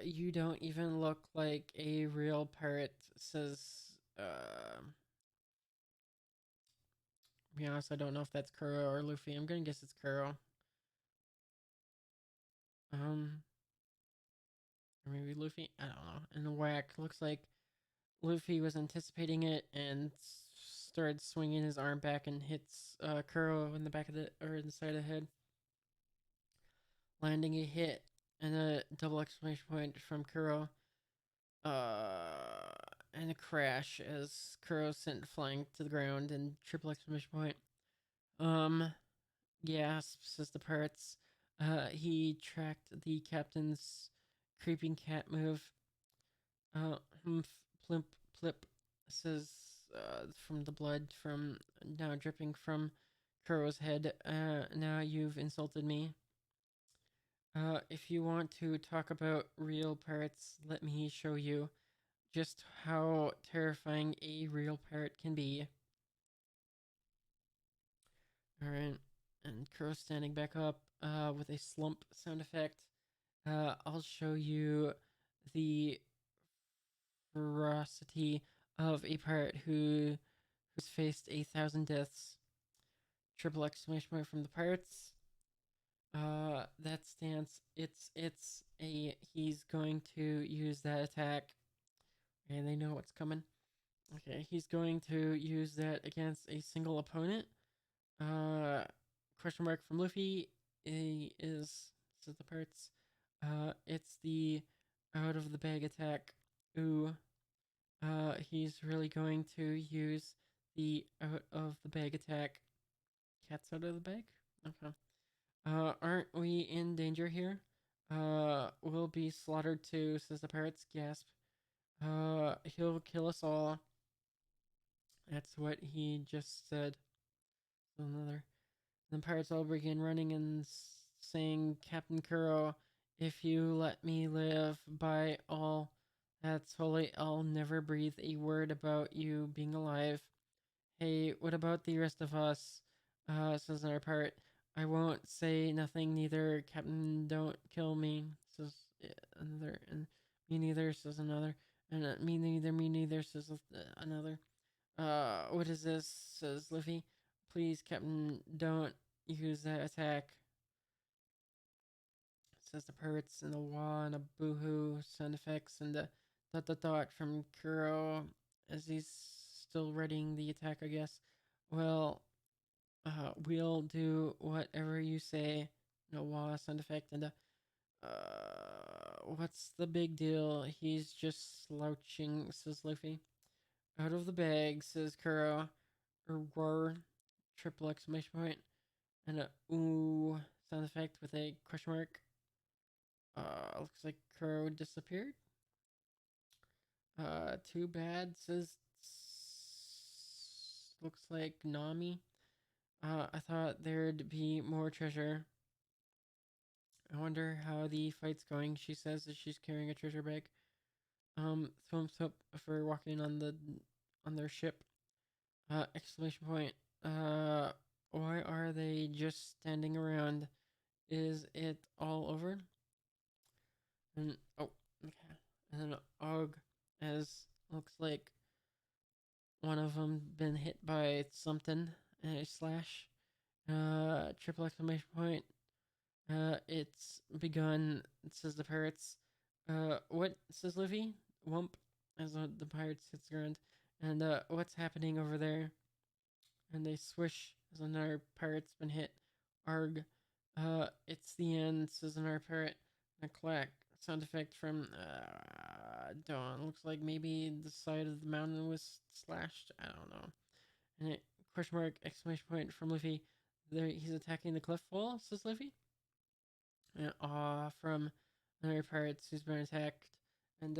You don't even look like a real pirate, says, to be honest, I don't know if that's Kuro or Luffy. I'm gonna guess it's Kuro. Or maybe Luffy? I don't know. And the whack looks like Luffy was anticipating it and started swinging his arm back and hits Kuro in the back of the, or in the side of the head, landing a hit and a double exclamation point from Kuro. And a crash as Kuro sent flying to the ground and triple exclamation point. Gasp, says the pirates. He tracked the captain's creeping cat move. Plimp, plip, says, from the blood from now dripping from Kuro's head. Now you've insulted me. If you want to talk about real pirates, let me show you just how terrifying a real pirate can be. Alright, and Kuro's standing back up with a slump sound effect. I'll show you the ferocity of a pirate who's faced 1,000 deaths. Triple exclamation point from the pirates. That stance, he's going to use that attack. And they know what's coming. Okay, he's going to use that against a single opponent. Question mark from Luffy is, says the pirates. It's the out of the bag attack. Ooh. He's really going to use the out of the bag attack. Cat's out of the bag? Okay. Aren't we in danger here? We'll be slaughtered too, says the pirates. Gasp. He'll kill us all. That's what he just said. So another. Then pirates all begin running and saying, Captain Kuro, if you let me live by all that's holy, I'll never breathe a word about you being alive. Hey, what about the rest of us? Says another pirate. I won't say nothing neither, Captain, don't kill me, says another, and me neither, says another, and me neither, says another. What is this, says Luffy. please, Captain, don't use that attack. Says the pirates, and the wah and a boohoo sound effects, and the dot from Kuro as he's still readying the attack, I guess. Well, we'll do whatever you say. No wah sound effect, and what's the big deal? He's just slouching, says Luffy. Out of the bag, says Kuro. Roar, triple exclamation point, and a ooh sound effect with a question mark. Looks like Kuro disappeared. Too bad, says. Looks like Nami. I thought there'd be more treasure. I wonder how the fight's going, she says as she's carrying a treasure bag. Thumbs up for walking on their ship. Exclamation point. Why are they just standing around? Is it all over? And oh, okay. And then Og, as looks like one of them been hit by something and a slash. Triple exclamation point. It's begun. It says the pirates. What says Livy? Wump, as the pirates hits the ground. And what's happening over there? And they swish as another pirate's been hit. Arg. It's the end, says another pirate. A clack sound effect from Dawn. Looks like maybe the side of the mountain was slashed. I don't know. And it question mark exclamation point from Luffy. There, he's attacking the cliff wall, says Luffy. And from another pirate who's been attacked. And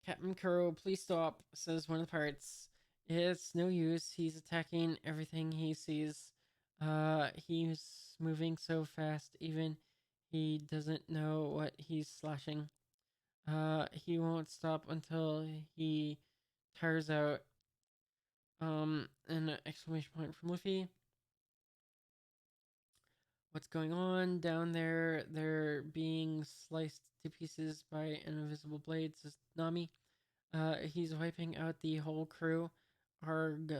Captain Kuro, please stop, says one of the pirates. It's no use. He's attacking everything he sees. He's moving so fast, even he doesn't know what he's slashing. He won't stop until he tires out. An exclamation point from Luffy. What's going on down there? They're being sliced to pieces by an invisible blade, says Nami. He's wiping out the whole crew. Arg,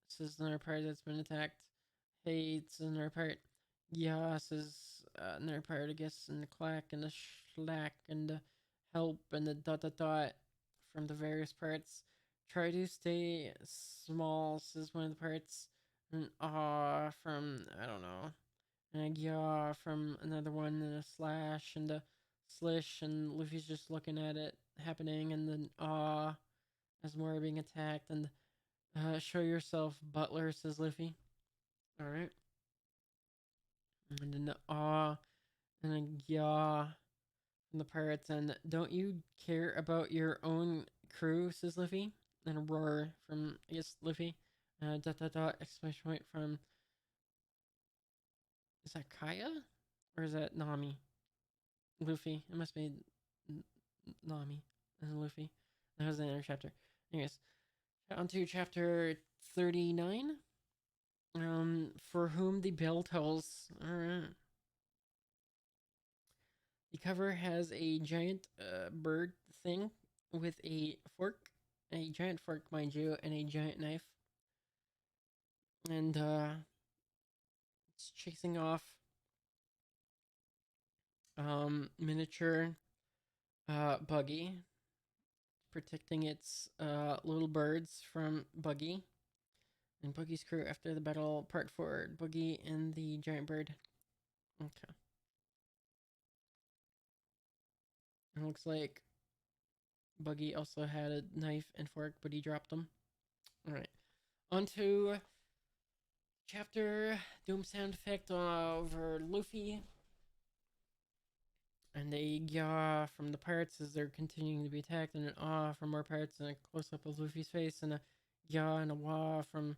says another pirate that's been attacked. Hey, says another pirate. Yeah, says another pirate, I guess, and the clack and the schlack and the help and the dot from the various pirates. Try to stay small, says one of the pirates. And from, I don't know. And a yaw from another one, and a slash and a slish, and Luffy's just looking at it happening, and then as more are being attacked, and show yourself, Butler, says Luffy. Alright. And then and a yaw from the pirates, and don't you care about your own crew, says Luffy. And a roar from, I guess, Luffy. Exclamation point from, is that Kaya? Or is that Nami? Luffy. It must be Nami and Luffy. That was the other chapter. Anyways, on to chapter 39. For whom the bell tolls. Alright. The cover has a giant bird thing with a fork. A giant fork, mind you, and a giant knife. And it's chasing off miniature Buggy, protecting its little birds from Buggy and Buggy's crew after the battle. Part 4, Buggy and the giant bird. Okay. And it looks like Buggy also had a knife and fork, but he dropped them. Alright. On to chapter Doom sound effect over Luffy. And a yaw from the pirates as they're continuing to be attacked, and an ah from more pirates, and a close up of Luffy's face, and a yaw and a wah from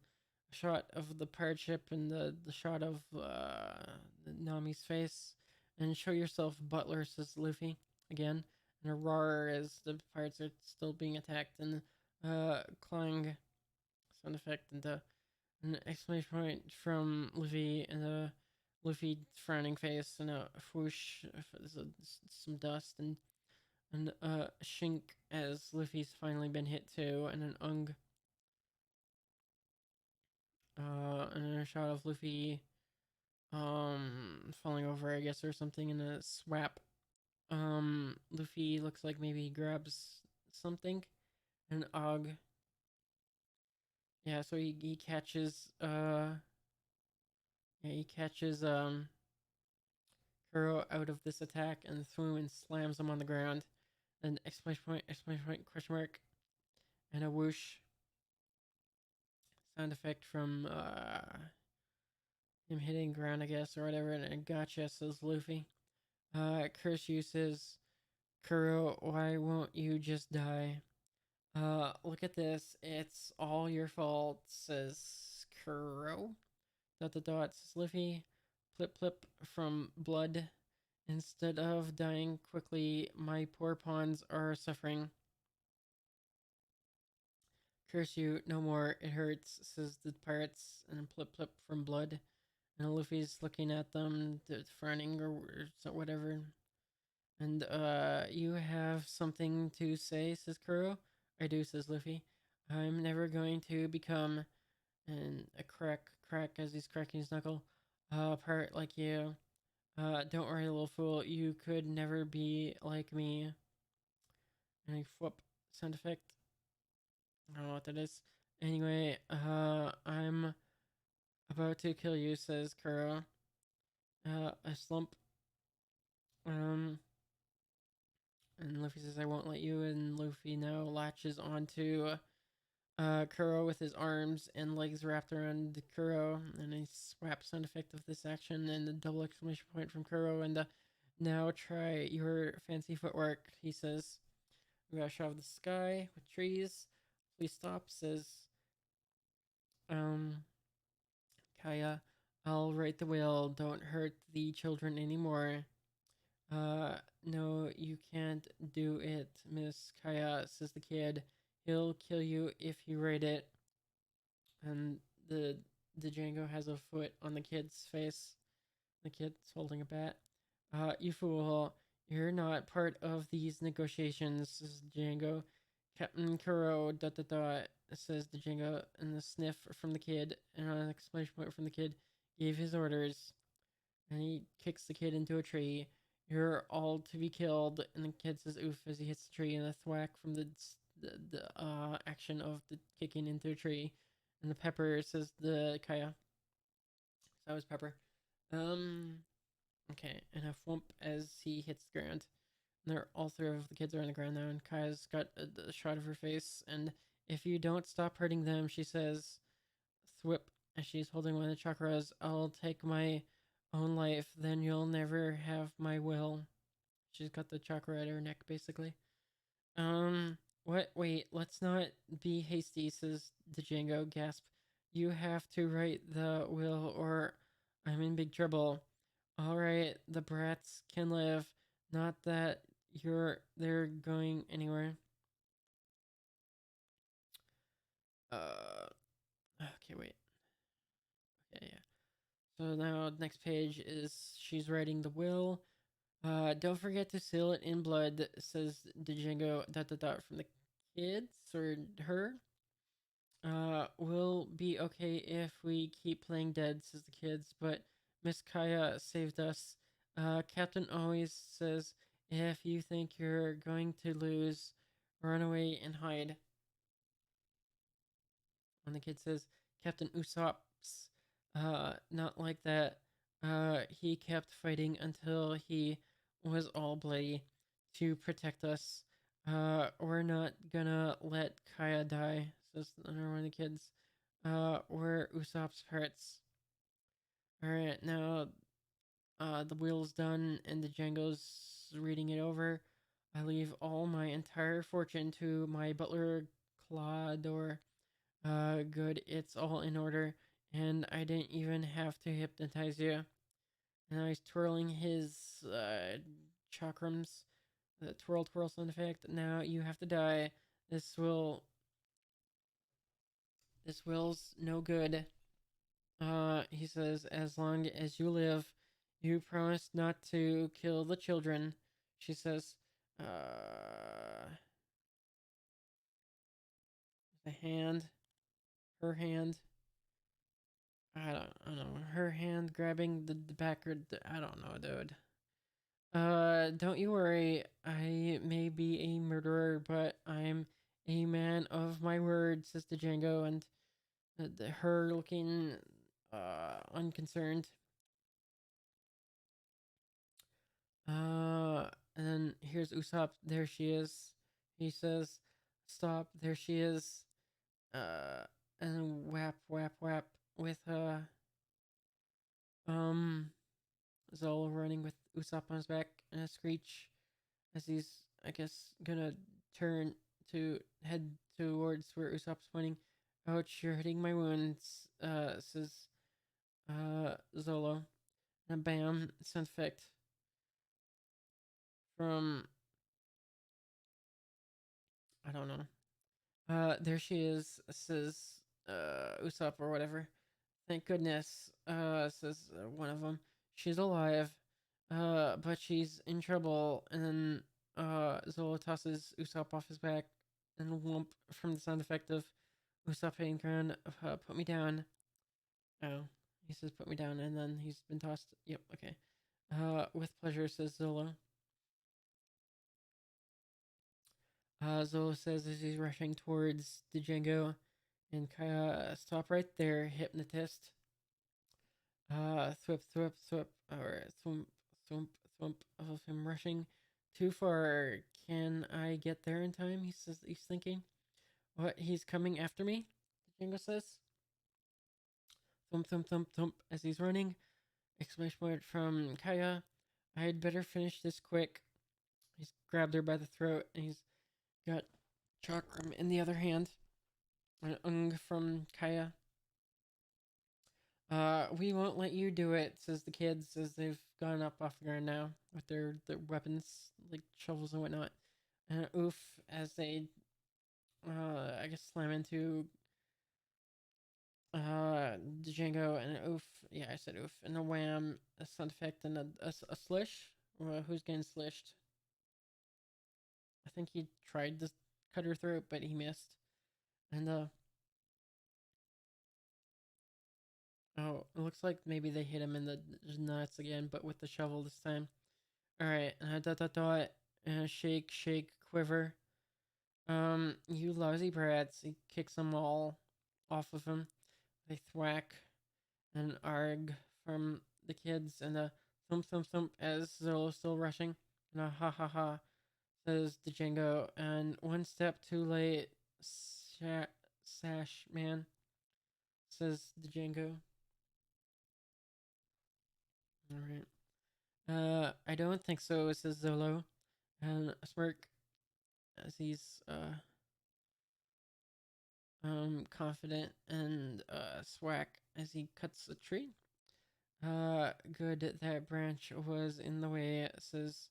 a shot of the pirate ship, and the shot of Nami's face. And show yourself, Butler, says Luffy again. And a roar as the pirates are still being attacked, and clang sound effect, and an exclamation point from Luffy, and a Luffy frowning face, and a whoosh, some dust, and shink as Luffy's finally been hit too, and an ung, and a shot of Luffy falling over, I guess, or something in a swap. Luffy looks like maybe he grabs something. An Og. Yeah, so he catches yeah, he catches Kuro out of this attack and and slams him on the ground. An exclamation point, question mark, and a whoosh sound effect from him hitting ground, I guess, or whatever, and a gotcha, says Luffy. Curse you, says Kuro, why won't you just die? Look at this. It's all your fault, says Kuro. Dot dot dot, says Luffy. Plip plip from blood. Instead of dying quickly, my poor pawns are suffering. Curse you, no more, it hurts, says the pirates, and plip plip from blood. And Luffy's looking at them, frowning or whatever. And, you have something to say, says Kuro. I do, says Luffy. I'm never going to become, and a crack as he's cracking his knuckle, pirate like you. Don't worry, little fool, you could never be like me. And a whoop sound effect. I don't know what that is. Anyway, I'm about to kill you, says Kuro. A slump. And Luffy says, I won't let you. And Luffy now latches onto Kuro with his arms and legs wrapped around Kuro. And a swap sound effect of this action and a double exclamation point from Kuro. And now try your fancy footwork, he says. We got a shot of the sky with trees. Please stop, says Kaya. I'll write the will. Don't hurt the children anymore. No, you can't do it, Miss Kaya, says the kid. He'll kill you if you write it. And the Django has a foot on the kid's face. The kid's holding a bat. You fool. You're not part of these negotiations, says Django. Captain Kuro, dot dot dot, says Django, and the sniff from the kid, and an exclamation point from the kid, gave his orders. And he kicks the kid into a tree. You're all to be killed. And the kid says oof as he hits the tree, and a thwack from the action of the kicking into a tree. And the pepper, says the Kaya. So that was pepper. Okay, and a thwomp as he hits the ground. And they're all three of the kids are on the ground now, and Kaya's got a shot of her face. And if you don't stop hurting them, she says, thwip, as she's holding one of the chakras, I'll take my own life, then you'll never have my will. She's got the chakra at her neck, basically. What? Wait, let's not be hasty, says Django, gasp. You have to write the will, or I'm in big trouble. Alright, the brats can live. Not that they're going anywhere. Okay, wait. Okay, yeah. So now next page is she's writing the will. Don't forget to seal it in blood, says Django dot dot dot from the kids or her. We'll be okay if we keep playing dead, says the kids, but Miss Kaya saved us. Captain always says, if you think you're going to lose, run away and hide. And the kid says, Captain Usopp's, not like that. He kept fighting until he was all bloody to protect us. We're not gonna let Kaya die, says another one of the kids. We're Usopp's parrots. Alright, now, the wheel's done and the Django's reading it over. I leave all my entire fortune to my butler, Claudor. Good, it's all in order, and I didn't even have to hypnotize you. And now he's twirling his, chakrams. The twirl twirl sound effect. Now you have to die. This will's no good. He says, as long as you live, you promise not to kill the children. She says, the hand, her hand. I don't know. Her hand grabbing the back or I don't know, dude. Don't you worry. I may be a murderer, but I'm a man of my word, says the Django, and her looking unconcerned. And then here's Usopp. There she is. He says, "Stop." There she is. Uh, and whap, whap, whap with um Zolo running with Usopp on his back and a Screech as he's, I guess, gonna turn to head towards where Usopp's pointing. Ouch, you're hitting my wounds, says Zolo. And bam, sound effect from, I don't know. There she is, says Usopp or whatever. Thank goodness, says one of them. She's alive, but she's in trouble. And then Zolo tosses Usopp off his back and whoomp from the sound effect of Usopp hitting the ground. Put me down. Oh, he says put me down, and then he's been tossed. Yep, okay. With pleasure, says Zolo. Zolo says as he's rushing towards the Django, and Kaya, stop right there, hypnotist. Thwip, thwip, thwip, or thwump, thwump, thwump of him rushing too far. Can I get there in time? He says he's thinking. What? He's coming after me? The Django says. Thump, thump, thump, thump as he's running. Exclamation point from Kaya. I'd better finish this quick. He's grabbed her by the throat and he's got Chakram in the other hand. An ung from Kaya. We won't let you do it, says the kids as they've gone up off the ground now with their weapons, like shovels and whatnot. And oof, as they, I guess, slam into, Django, and oof, yeah, I said oof, and a wham, a sound effect, and a slish. Who's getting slished? I think he tried to cut her throat, but he missed. And, oh, it looks like maybe they hit him in the nuts again, but with the shovel this time. Alright, dot dot dot, shake, shake, quiver. You lousy brats. He kicks them all off of him. They thwack and arg from the kids, and a thump thump thump as Zolo's still rushing. And a ha ha ha, says Django, and one step too late, Sash man, says Django. Alright. I don't think so, says Zolo, and a smirk as he's confident and swack as he cuts a tree. Good that branch was in the way, says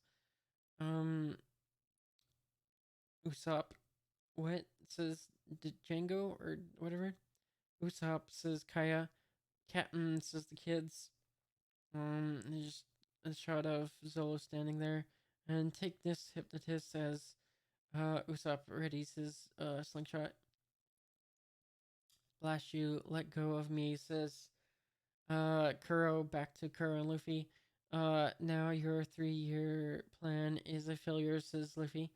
Usopp. What, says Django or whatever? Usopp, says Kaya. Captain, says the kids. Just a shot of Zolo standing there. And take this, hypnotist, says Usopp readies his slingshot. Blast you, let go of me, says Kuro, back to Kuro and Luffy. Now your 3-year plan is a failure, says Luffy.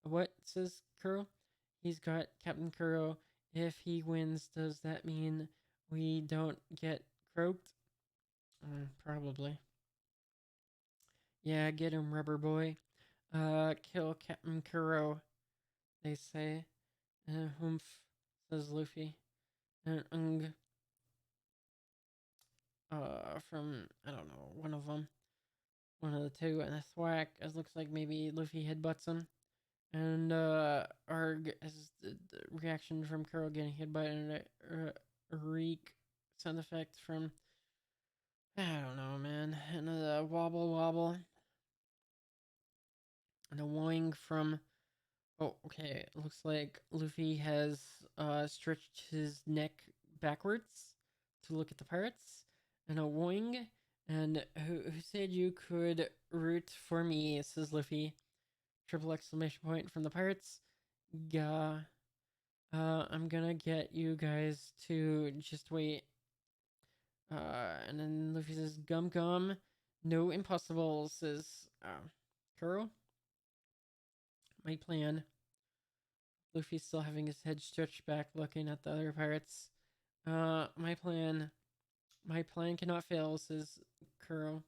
What, says Kuro? He's got Captain Kuro. If he wins, does that mean we don't get croaked? Probably. Yeah, get him, rubber boy. Kill Captain Kuro, they say. Humph, says Luffy. Ung. From, I don't know, one of them. One of the two, and a thwack, as looks like maybe Luffy headbutts him. And, Arg, as the reaction from Kuro getting hit by a reek sound effect from, I don't know, man. And a wobble wobble. And a whing from, oh, okay, it looks like Luffy has, stretched his neck backwards to look at the pirates. And a whing. And who said you could root for me, says Luffy. Triple exclamation point from the pirates. Gah. I'm gonna get you guys to just wait. And then Luffy says, "Gum gum, no impossible." Says, Kuro, my plan. Luffy's still having his head stretched back, looking at the other pirates. My plan. My plan cannot fail, says Kuro.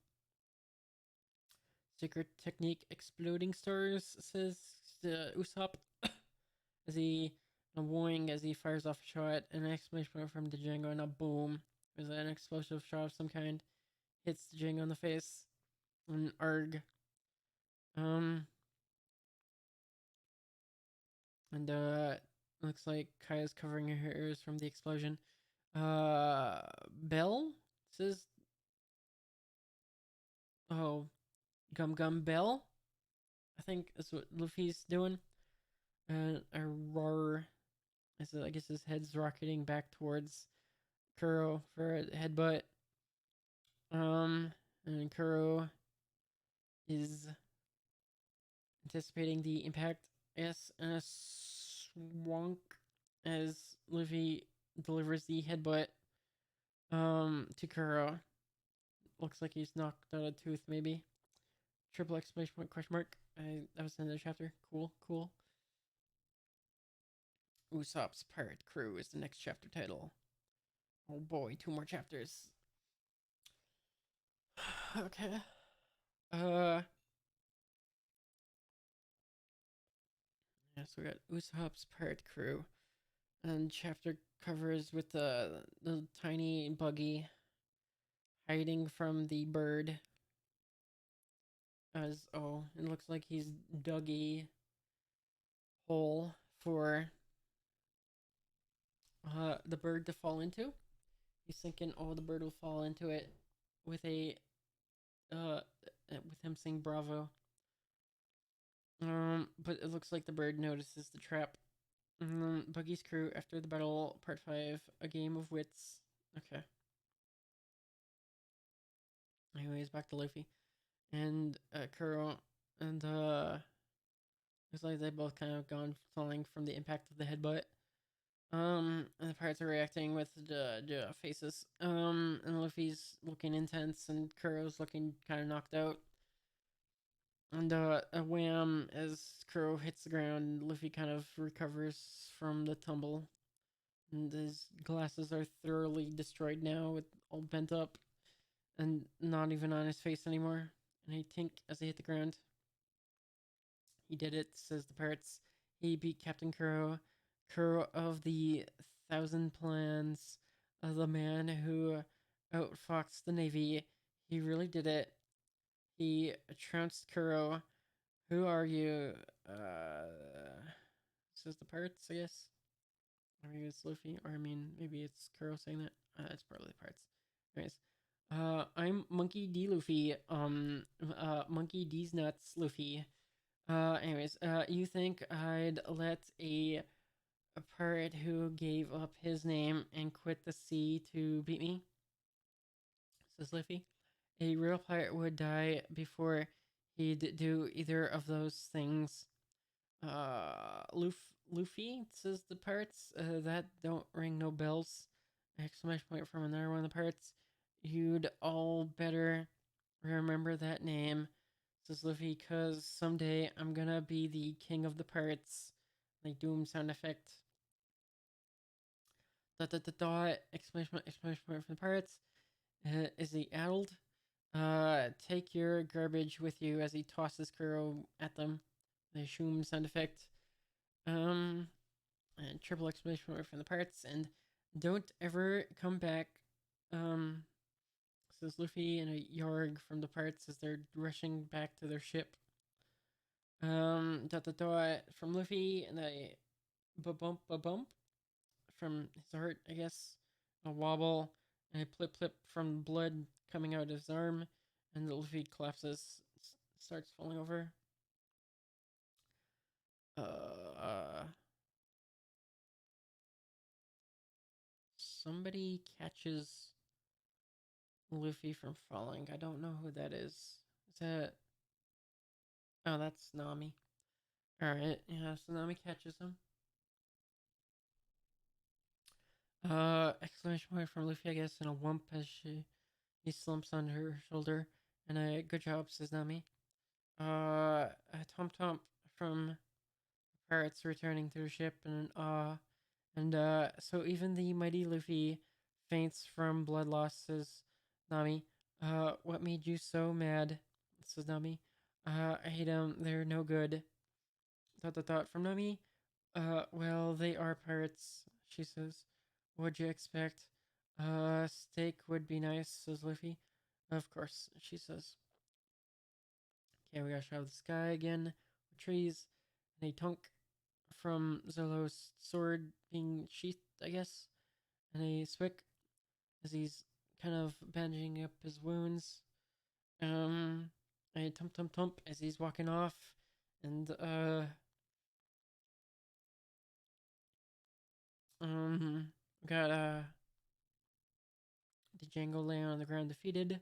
Secret technique exploding stars, says Usopp. As he, a warning as he fires off a shot, an exclamation point from Django, and a boom. There's an explosive shot of some kind. Hits Django in the face. An arg. And looks like Kaya's covering her ears from the explosion. Bell says, "Oh, Gum Gum Bell." I think that's what Luffy's doing. A roar. I guess his head's rocketing back towards Kuro for a headbutt. And Kuro is anticipating the impact. Yes, and a swank as Luffy delivers the headbutt to Kuro. Looks like he's knocked out a tooth, maybe. Triple exclamation point, question mark. That was the end of the chapter. Cool. Usopp's Pirate Crew is the next chapter title. Oh boy, 2 more chapters. Okay. Yeah, so we got Usopp's Pirate Crew. And chapter covers with the tiny buggy hiding from the bird. As, it looks like he's dug a hole for the bird to fall into. He's thinking, the bird will fall into it with with him saying bravo. But it looks like the bird notices the trap. Buggy's crew after the battle, part 5, a game of wits. Okay. Anyways, back to Luffy and Kuro, and looks like they both kind of gone falling from the impact of the headbutt. And the pirates are reacting with the faces. And Luffy's looking intense, and Kuro's looking kind of knocked out. And a wham as Kuro hits the ground. Luffy kind of recovers from the tumble, and his glasses are thoroughly destroyed now, with all bent up, and not even on his face anymore. And he tink as he hit the ground. He did it, says the pirates. He beat Captain Kuro. Kuro of the 1,000 Plans, the man who outfoxed the Navy. He really did it. He trounced Kuro. Who are you? Says the pirates, I guess. Or maybe it's Luffy, or maybe it's Kuro saying that. It's probably the pirates. Anyways, I'm Monkey D. Luffy. Monkey D's nuts, Luffy. Anyways, you think I'd let a pirate who gave up his name and quit the sea to beat me? Says Luffy. A real pirate would die before he'd do either of those things. Luffy, says the pirates. That don't ring no bells. Exclamation point from another one of the pirates. You'd all better remember that name, says Luffy, cause someday I'm gonna be the king of the pirates. Like doom sound effect. Exclamation point from the pirates. Is he addled? Take your garbage with you, as he tosses Kuro at them. The shoom sound effect. And triple exclamation point from the pirates, and don't ever come back. Says Luffy, and a yarg from the pirates as they're rushing back to their ship. From Luffy, and a ba-bump from his heart, I guess. A wobble, and a plip from blood coming out of his arm, and Luffy collapses, starts falling over. Somebody catches Luffy from falling. I don't know who that is. Is that... Oh, that's Nami. Alright, yeah, so Nami catches him. Exclamation point from Luffy, I guess, and a whump as he slumps on her shoulder. And a good job, says Nami. A Tom Tom from pirates returning to the ship in an awe. And, so even the mighty Luffy faints from blood loss, says Nami. What made you so mad? Says Nami. I hate them. They're no good. Dot from Nami. Well, they are pirates, she says. What'd you expect? Steak would be nice, says Luffy. Of course, she says. Okay, we got a shot of the sky again. Trees. And a tonk from Zolo's sword being sheathed, I guess. And a swick as he's kind of bandaging up his wounds. Um, a tump as he's walking off. And, got, Django laying on the ground defeated.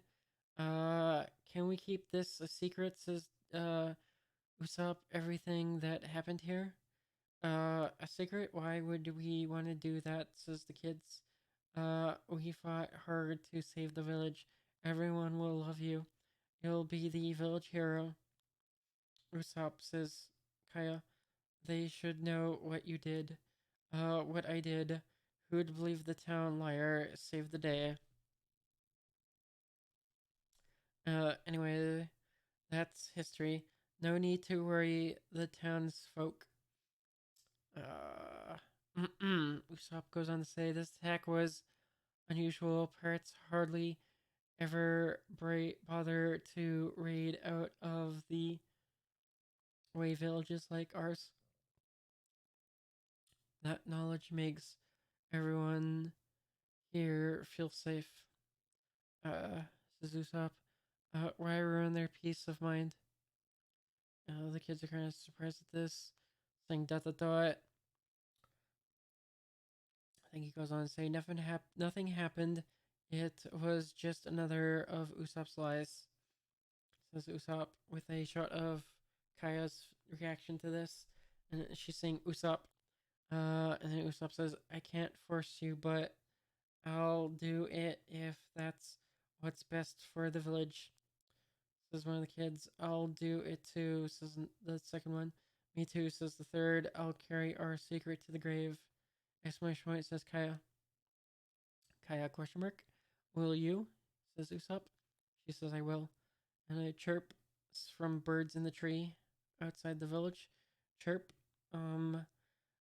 Can we keep this a secret? Says Usopp. Everything that happened here. A secret? Why would we want to do that? Says the kids. We fought hard to save the village. Everyone will love you. You'll be the village hero. Usopp says, Kaya. They should know what you did. What I did. Who'd believe the town liar saved the day? Anyway, that's history. No need to worry the townsfolk. Usopp goes on to say this attack was unusual. Pirates hardly ever bother to raid out of the way villages like ours. That knowledge makes everyone here feel safe. Says Usopp. Why ruin their peace of mind? The kids are kind of surprised at this, saying dot dot dot. I think he goes on to say nothing happened. It was just another of Usopp's lies. Says Usopp with a shot of Kaya's reaction to this, and she's saying Usopp. And then Usopp says, "I can't force you, but I'll do it if that's what's best for the village." Says one of the kids. "I'll do it too," says the second one. "Me too," says the third. "I'll carry our secret to the grave." Exclamation point, says Kaya. Kaya question mark. "Will you?" says Usopp. She says, "I will." And a chirp from birds in the tree outside the village. Chirp.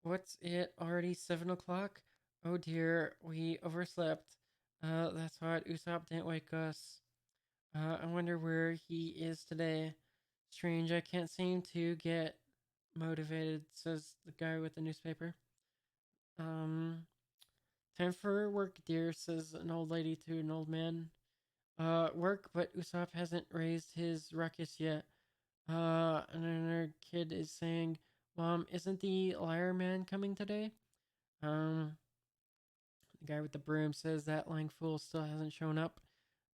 What's it? Already 7 o'clock? Oh dear, we overslept. That's what Usopp didn't wake us. I wonder where he is today. Strange, I can't seem to get motivated, says the guy with the newspaper. Um, Time for work, dear, says an old lady to an old man. Work, but Usopp hasn't raised his ruckus yet. And another kid is saying, Mom, isn't the liar man coming today? The guy with the broom says that lying fool still hasn't shown up.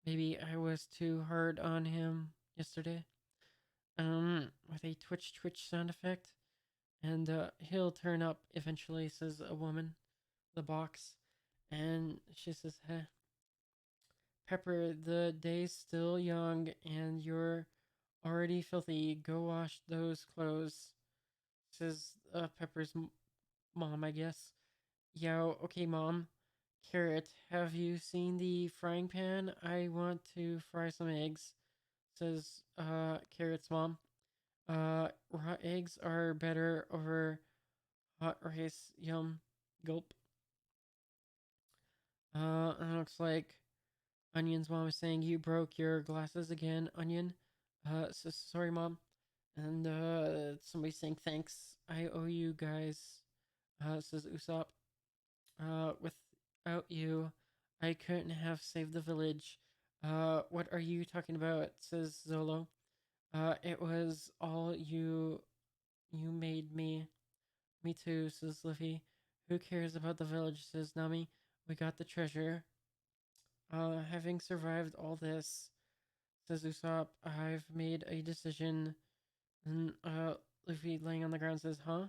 Maybe I was too hard on him yesterday. With a twitch sound effect. And, he'll turn up eventually, says a woman. The box. And she says, Heh. Pepper, the day's still young and you're already filthy. Go wash those clothes, says Pepper's mom, I guess. Yeah, okay, Mom. Carrot, have you seen the frying pan? I want to fry some eggs, says Carrot's mom. Raw eggs are better over hot rice. Yum. Gulp. It looks like Onion's mom is saying you broke your glasses again, Onion. Says sorry, Mom. And somebody's saying thanks. I owe you guys. Says Usopp. Without you, I couldn't have saved the village. What are you talking about? Says Zolo. It was all you. You made me. Me too, says Luffy. Who cares about the village? Says Nami. We got the treasure. Having survived all this, says Usopp, I've made a decision. And Luffy laying on the ground says, huh?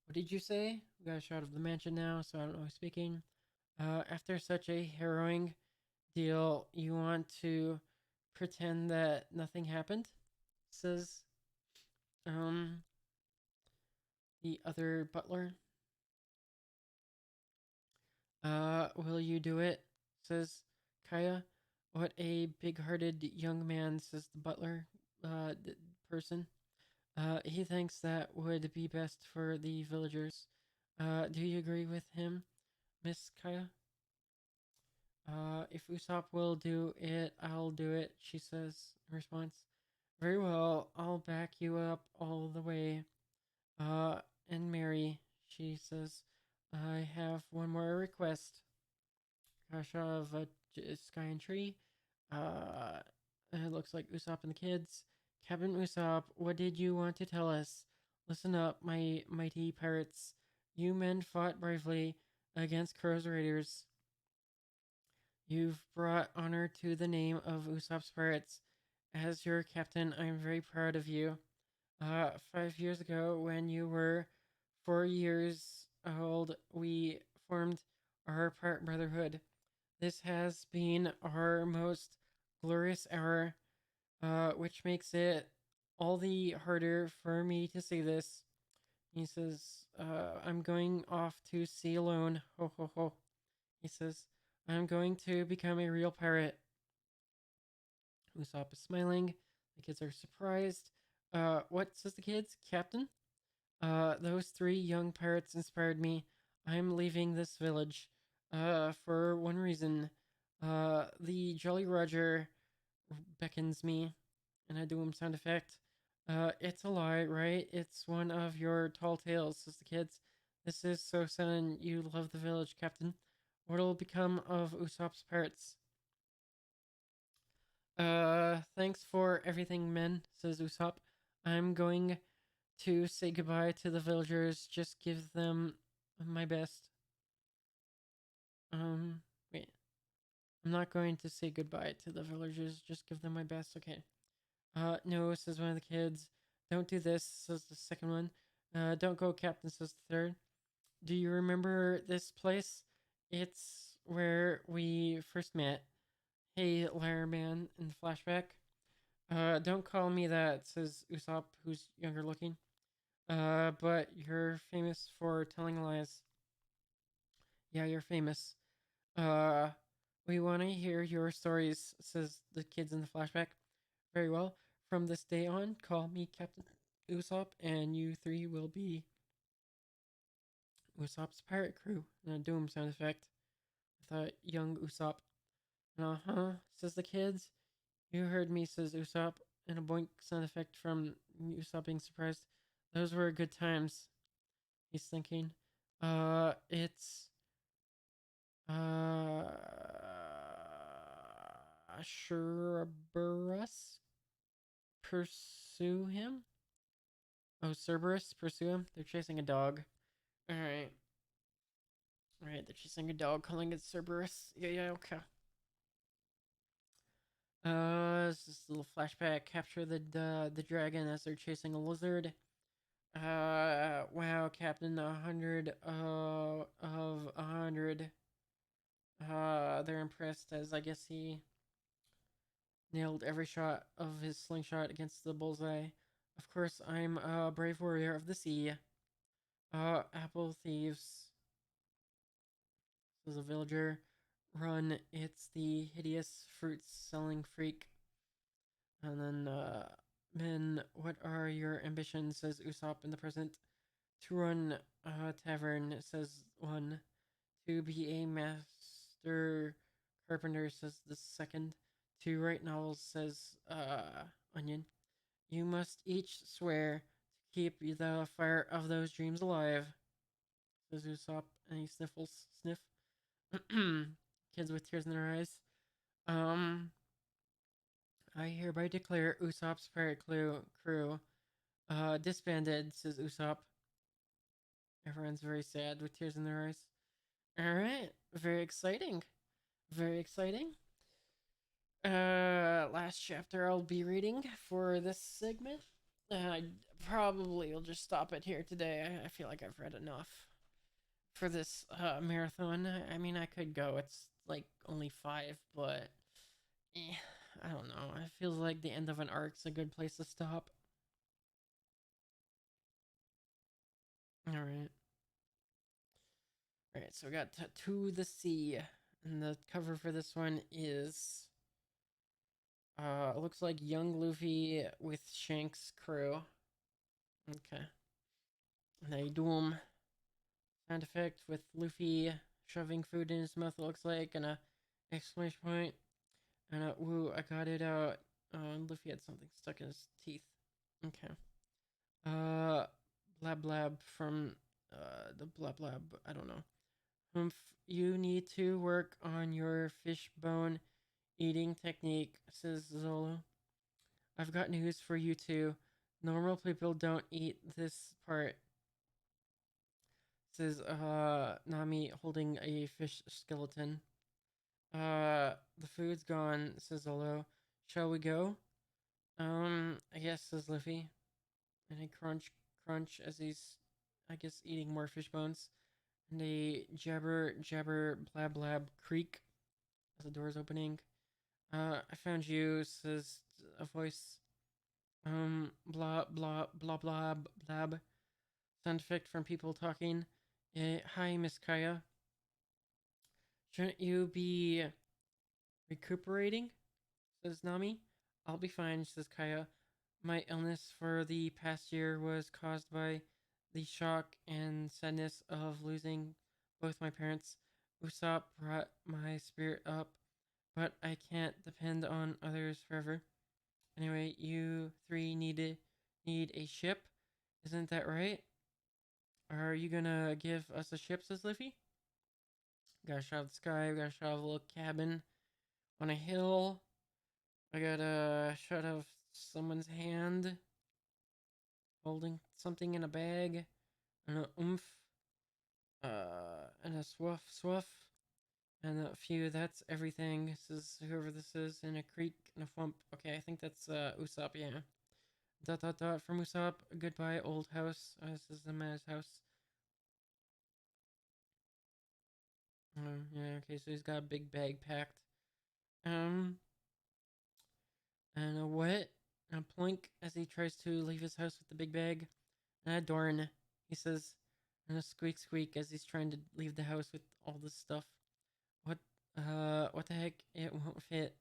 What did you say? We got a shot of the mansion now, so I don't know who's speaking. After such a harrowing deal, you want to pretend that nothing happened? Says, um, the other butler. Will you do it? Says Kaya. What a big-hearted young man, says the butler, person. He thinks that would be best for the villagers. Do you agree with him, Miss Kaya? If Usopp will do it, I'll do it, she says in response. Very well, I'll back you up all the way. Uh, and Mary, she says, I have one more request. Kasha of Sky and Tree. Uh, it looks like Usopp and the kids. Captain Usopp, what did you want to tell us? Listen up, my mighty pirates. You men fought bravely against Crow's raiders. You've brought honor to the name of Usopp's pirates. As your captain, I'm very proud of you. 5 years ago, when you were 4 years old, we formed our pirate brotherhood. This has been our most glorious hour, which makes it all the harder for me to say this. He says, I'm going off to sea alone. Ho ho ho. He says, I'm going to become a real pirate. Usopp is smiling. The kids are surprised. What, says the kids? Captain? Those three young pirates inspired me. I'm leaving this village. For one reason. The Jolly Roger beckons me, and I do him sound effect. It's a lie, right? It's one of your tall tales, says the kids. This is so sudden. You love the village, Captain. What'll become of Usopp's pirates? Thanks for everything, men, says Usopp. I'm going to say goodbye to the villagers. Just give them my best. Wait. I'm not going to say goodbye to the villagers. Just give them my best. Okay. No, says one of the kids. Don't do this, says the second one. Don't go, Captain, says the third. Do you remember this place? It's where we first met. Hey, Lyre Man, in the flashback. Don't call me that, says Usopp, who's younger looking. But you're famous for telling lies. Yeah, you're famous. Uh, we want to hear your stories, says the kids in the flashback. Very well. From this day on, call me Captain Usopp, and you three will be Usopp's pirate crew. And a doom sound effect. I thought young Usopp. Uh huh, says the kids. You heard me, says Usopp, and a boink sound effect from Usopp being surprised. Those were good times, he's thinking. It's uh Cerberus pursue him? Oh, Cerberus pursue him? They're chasing a dog. Alright. Alright, they're chasing a dog, calling it Cerberus. Yeah, okay. This is a little flashback. Capture the dragon as they're chasing a lizard. Wow, Captain, 100 of 100. They're impressed as I guess he nailed every shot of his slingshot against the bullseye. Of course, I'm a brave warrior of the sea. Apple thieves, says a villager. Run, it's the hideous fruit selling freak. And then, men, what are your ambitions, says Usopp in the present. To run a tavern, says one. To be a master carpenter, says the second. To write novels, says Onion. You must each swear to keep the fire of those dreams alive, says Usopp, and he sniff. Kids with tears in their eyes. Um, I hereby declare Usopp's pirate crew disbanded, says Usopp. Everyone's very sad with tears in their eyes. Alright, very exciting. Very exciting. Last chapter I'll be reading for this segment. I probably will just stop it here today. I feel like I've read enough for this marathon. I mean, I could go. It's like only 5, but I don't know. It feels like the end of an arc's a good place to stop. All right. All right. So we got To the Sea, and the cover for this one is it looks like young Luffy with Shanks' crew. Okay. And they do them sound effect with Luffy shoving food in his mouth. It looks like, and a exclamation point, and a woo! I got it out. Luffy had something stuck in his teeth. Okay. Uh, blab blab from the blab blab. I don't know. Humph, you need to work on your fishbone eating technique, says Zolo. I've got news for you too. Normal people don't eat this part, says Nami holding a fish skeleton. The food's gone, says Zolo. Shall we go? I guess, says Luffy. And he crunch as he's, I guess, eating more fish bones. And a jabber blab blab creak as the door's opening. I found you, says a voice. Blah blah blah blah blab. Sound effect from people talking. Hi, Miss Kaya. Shouldn't you be recuperating? Says Nami. I'll be fine, says Kaya. My illness for the past year was caused by the shock and sadness of losing both my parents. Usopp brought my spirit up, but I can't depend on others forever. Anyway, you three need a ship, isn't that right? Are you gonna give us a ship, says Luffy? Got a shot of the sky, we got a shot of a little cabin on a hill. I got a shot of someone's hand holding something in a bag, and a oomph, and a swoof, and a few. That's everything. Says whoever this is, and a creak and a thump. Okay, I think that's Usopp. Yeah. Dot dot dot from Usopp. Goodbye, old house. This is the man's house. Yeah. Okay, so he's got a big bag packed. Um, and a what? And a plink as he tries to leave his house with the big bag. And a darn, he says, and a squeak squeak as he's trying to leave the house with all this stuff. What what the heck? It won't fit.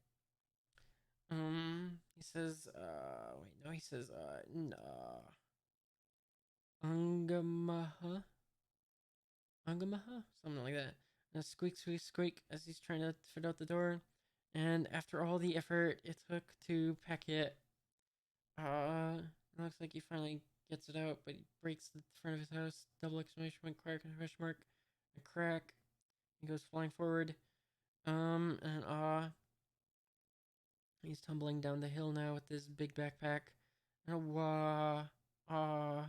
He says, wait, no, he says, nah. Angamaha? Angamaha? Something like that. And a squeak squeak squeak as he's trying to fit out the door. And after all the effort it took to pack it, it looks like he finally gets it out, but he breaks the front of his house. Double exclamation point, question mark, a crack. He goes flying forward. And he's tumbling down the hill now with this big backpack. And a wah, ah,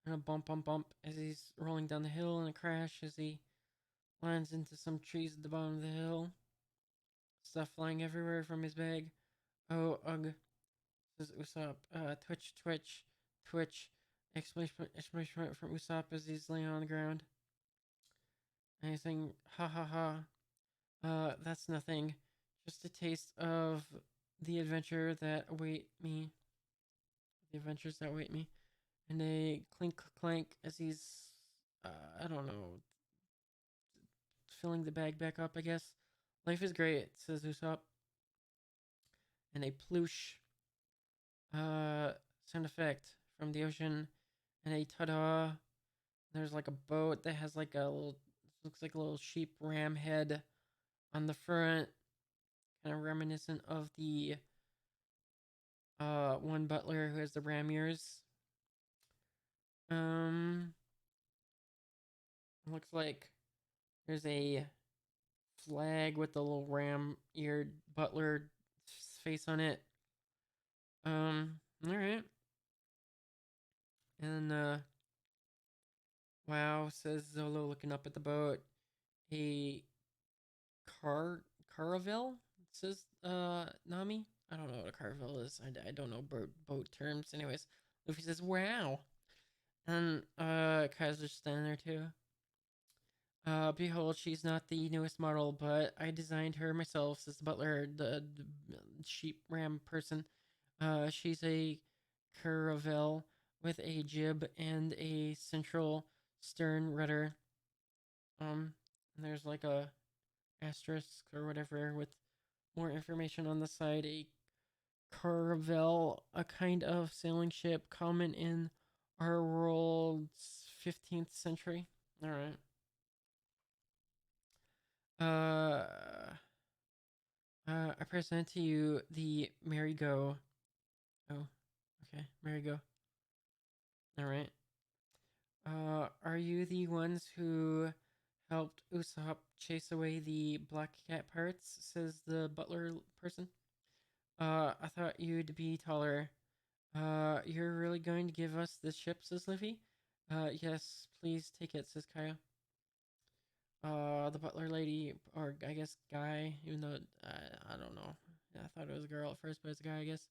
and a bump as he's rolling down the hill, and a crash as he lands into some trees at the bottom of the hill. Stuff flying everywhere from his bag. Oh, ugh, says Usopp. Twitch. Exclamation point from Usopp as he's laying on the ground. And he's saying, ha ha ha. That's nothing. Just a taste of the adventure that await me. The adventures that await me. And a clink clank as he's, I don't know, filling the bag back up, I guess. Life is great, says Usopp. And a ploosh, sound effect from the ocean. And a ta-da. There's like a boat that has like a little, looks like a little sheep ram head on the front. Kind of reminiscent of the one butler who has the ram ears. Looks like there's a flag with the little ram-eared butler face on it. All right. And wow, says Zolo, looking up at the boat. A caravel, says Nami. I don't know what a caravel is. I don't know boat terms. Anyways, Luffy says, "Wow." And Kaya's just standing there too. Behold, she's not the newest model, but I designed her myself, says the butler, the sheep ram person. She's a caravel with a jib and a central stern rudder. And there's like a asterisk or whatever with more information on the side. A caravel, a kind of sailing ship common in our world's 15th century. All right. Uh, I present to you the Marigo. Oh, okay, Marigo. All right. Are you the ones who helped Usopp chase away the Black Cat pirates? Says the butler person. I thought you'd be taller. You're really going to give us this ship? Says Luffy. Yes, please take it. Says Kaya. The butler lady, or I guess guy, even though I don't know. I thought it was a girl at first, but it's a guy, I guess.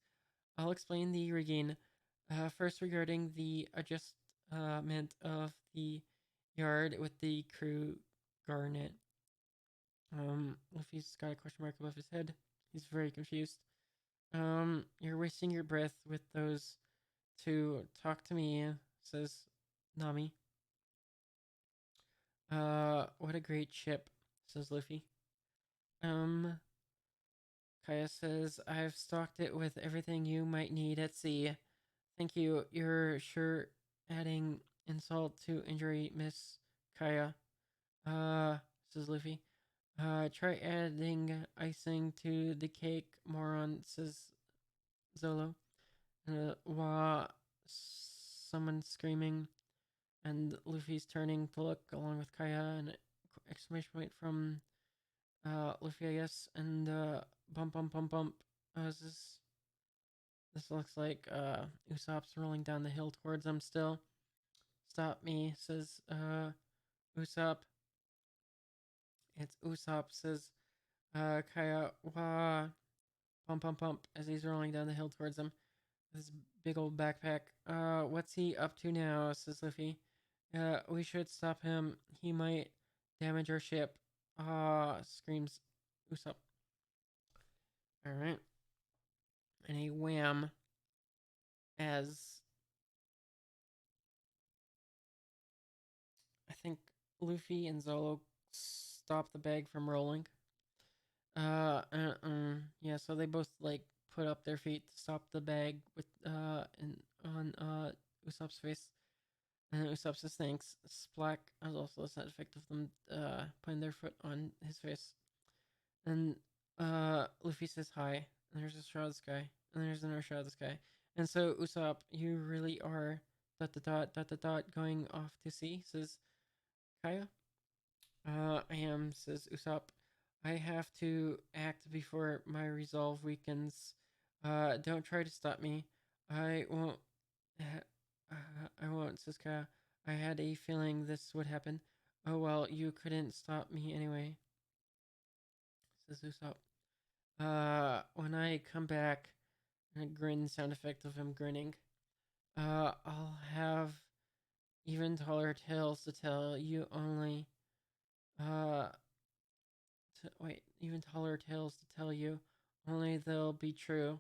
I'll explain the rigging. First, regarding the adjustment of the yard with the crew garnet. Luffy's got a question mark above his head. He's very confused. You're wasting your breath with those two. Talk to me, says Nami. What a great ship, says Luffy. Um, Kaya says, I've stocked it with everything you might need at sea. Thank you. You're sure adding insult to injury, Miss Kaya. Uh, says Luffy. Try adding icing to the cake, moron, says Zolo. Wah, someone screaming, and Luffy's turning to look along with Kaya, and exclamation point from Luffy, I guess, and bump, bump, bump, bump. This looks like Usopp's rolling down the hill towards them still. Stop me, says Usopp. It's Usopp, says Kaya. Wah, bump, bump, bump, as he's rolling down the hill towards them. This big old backpack. What's he up to now? Says Luffy. We should stop him. He might damage our ship. Screams Usopp. Alright. And a wham as I think Luffy and Zolo stop the bag from rolling. Yeah, so they both like put up their feet to stop the bag with and on Usopp's face. And Usopp says thanks. Splack is also a side effect of them putting their foot on his face. And Luffy says hi. And there's a shot of the sky. And there's another shot of the sky. And so Usopp, you really are dot dot dot dot dot dot going off to sea, says Kaya. I am, says Usopp. I have to act before my resolve weakens. Don't try to stop me. I won't. I won't, says Kaya. I had a feeling this would happen. Oh well, you couldn't stop me anyway, says Usopp. When I come back, and a grin sound effect of him grinning. I'll have even taller tales to tell you only. Uh, even taller tales to tell you. Only they'll be true.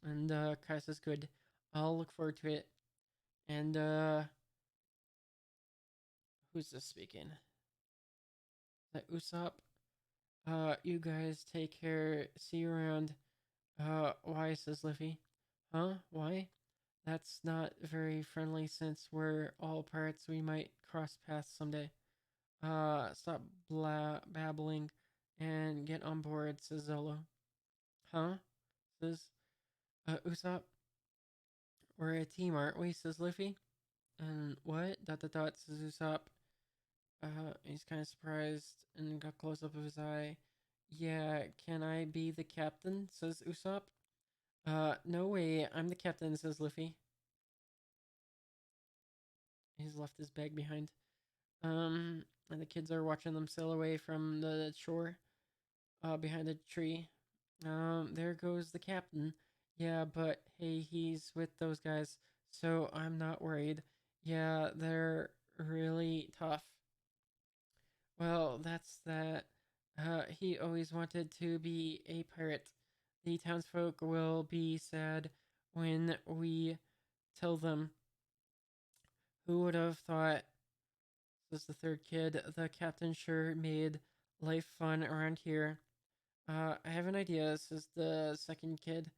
And Kai says, good. I'll look forward to it. And who's this speaking? Is that Usopp? You guys take care. See you around. Why, says Luffy. Huh? Why? That's not very friendly since we're all pirates. We might cross paths someday. Stop babbling and get on board, says Zolo. Huh? Says Usopp. We're a team, aren't we? Says Luffy. And what? Dot dot dot, says Usopp. He's kind of surprised and got close up of his eye. Yeah, can I be the captain? Says Usopp. No way, I'm the captain, says Luffy. He's left his bag behind. And the kids are watching them sail away from the shore, behind a tree. There goes the captain. Yeah, but hey, he's with those guys, so I'm not worried. Yeah, they're really tough. Well, that's that. He always wanted to be a pirate. The townsfolk will be sad when we tell them. Who would have thought? Says the third kid. The captain sure made life fun around here. I have an idea. Says the second kid.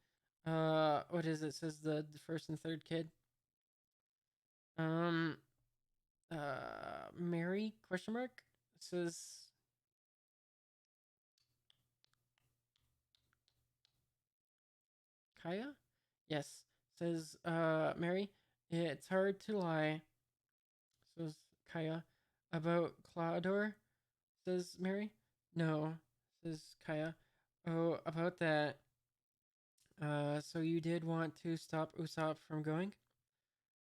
What is it? Says the first and third kid. Um, Mary? Question mark. Says Kaya? Yes. Says Mary. It's hard to lie. Says Kaya. About Claudor? Says Mary. No. Says Kaya. Oh, about that. So you did want to stop Usopp from going?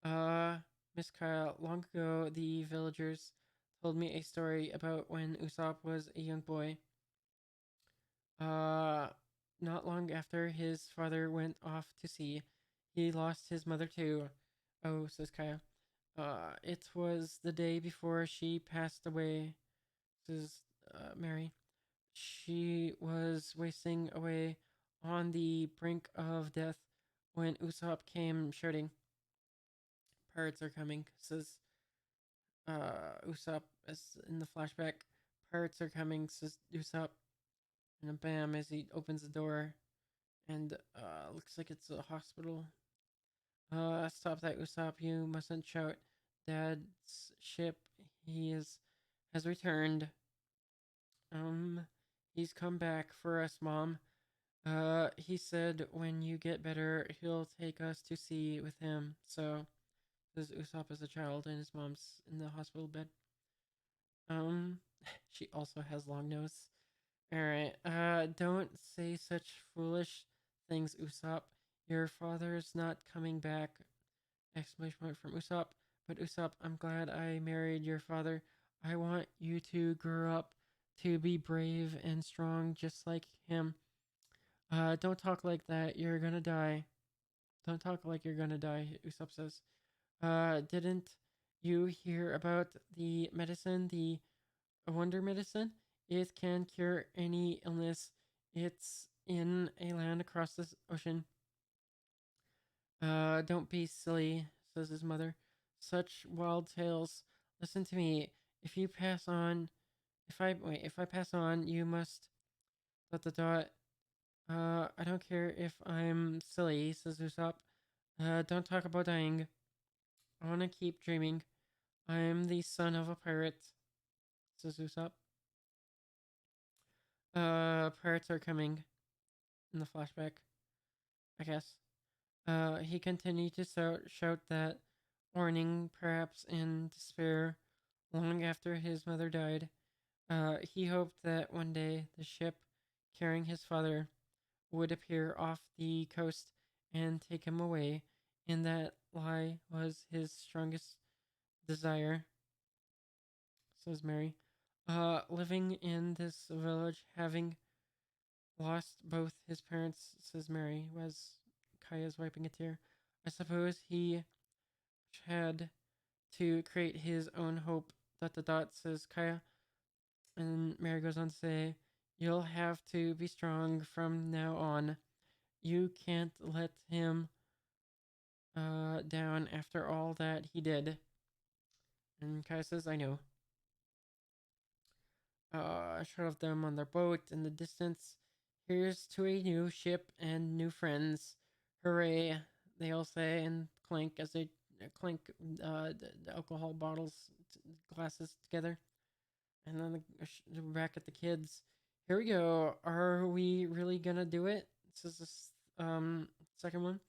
Uh, Miss Kaya, long ago the villagers told me a story about when Usopp was a young boy. Uh, Not long after his father went off to sea, he lost his mother too. Oh, says Kaya. It was the day before she passed away, says Mary. She was wasting away on the brink of death when Usopp came shouting. Pirates are coming, says Usopp as in the flashback. Pirates are coming, says Usopp. And then bam, as he opens the door, and looks like it's a hospital. Stop that, Usopp! You mustn't shout. Dad's ship, he is has returned. Um, he's come back for us, Mom. He said when you get better, he'll take us to sea with him. So, this Usopp as a child, and his mom's in the hospital bed. Um, she also has long nose. Alright, don't say such foolish things, Usopp. Your father's not coming back! Exclamation point from Usopp. But Usopp, I'm glad I married your father. I want you to grow up to be brave and strong just like him. Don't talk like that. You're gonna die. Don't talk like you're gonna die, Usopp says. Didn't you hear about the medicine, the wonder medicine? It can cure any illness. It's in a land across this ocean. Don't be silly, says his mother. Such wild tales. Listen to me. If you pass on, if I pass on, you must. Dot dot dot. I don't care if I'm silly, says Usopp. Don't talk about dying. I wanna keep dreaming. I'm the son of a pirate, says Usopp. Pirates are coming in the flashback, I guess. He continued to shout that warning, perhaps in despair, long after his mother died. He hoped that one day the ship carrying his father would appear off the coast and take him away, and that lie was his strongest desire, says Mary. Living in this village, having lost both his parents, says Mary, was Kaya's wiping a tear. I suppose he had to create his own hope. Dot dot dot, says Kaya. And Mary goes on to say, you'll have to be strong from now on. You can't let him down after all that he did. And Kaya says, I know. A shot of them on their boat in the distance. Here's to a new ship and new friends. Hooray, they all say and clink as they clink the alcohol bottles, glasses together. And then back at the kids. Here we go. Are we really gonna do it? Says this second one.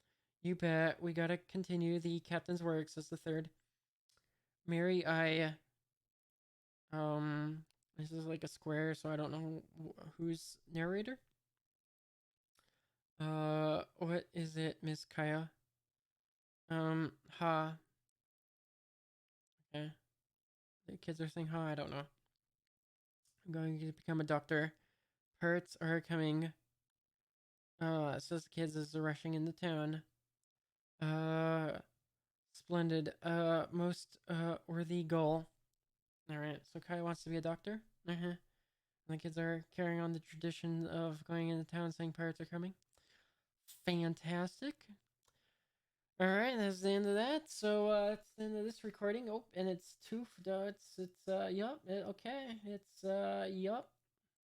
You bet. We gotta continue the captain's work, says the third. Mary, this is like a square, so I don't know who's narrator. What is it, Miss Kaya? Ha. Okay. The kids are saying ha. I don't know. I'm going to become a doctor. Pirates are coming. Says the kids as they're rushing into town. Uh, Splendid. Most worthy goal. All right. So Kai wants to be a doctor. Uh-huh. And the kids are carrying on the tradition of going into town saying pirates are coming. Fantastic. All right, that's the end of that. So that's the end of this recording. Oh, and it's two. Yup. Okay, it's yup.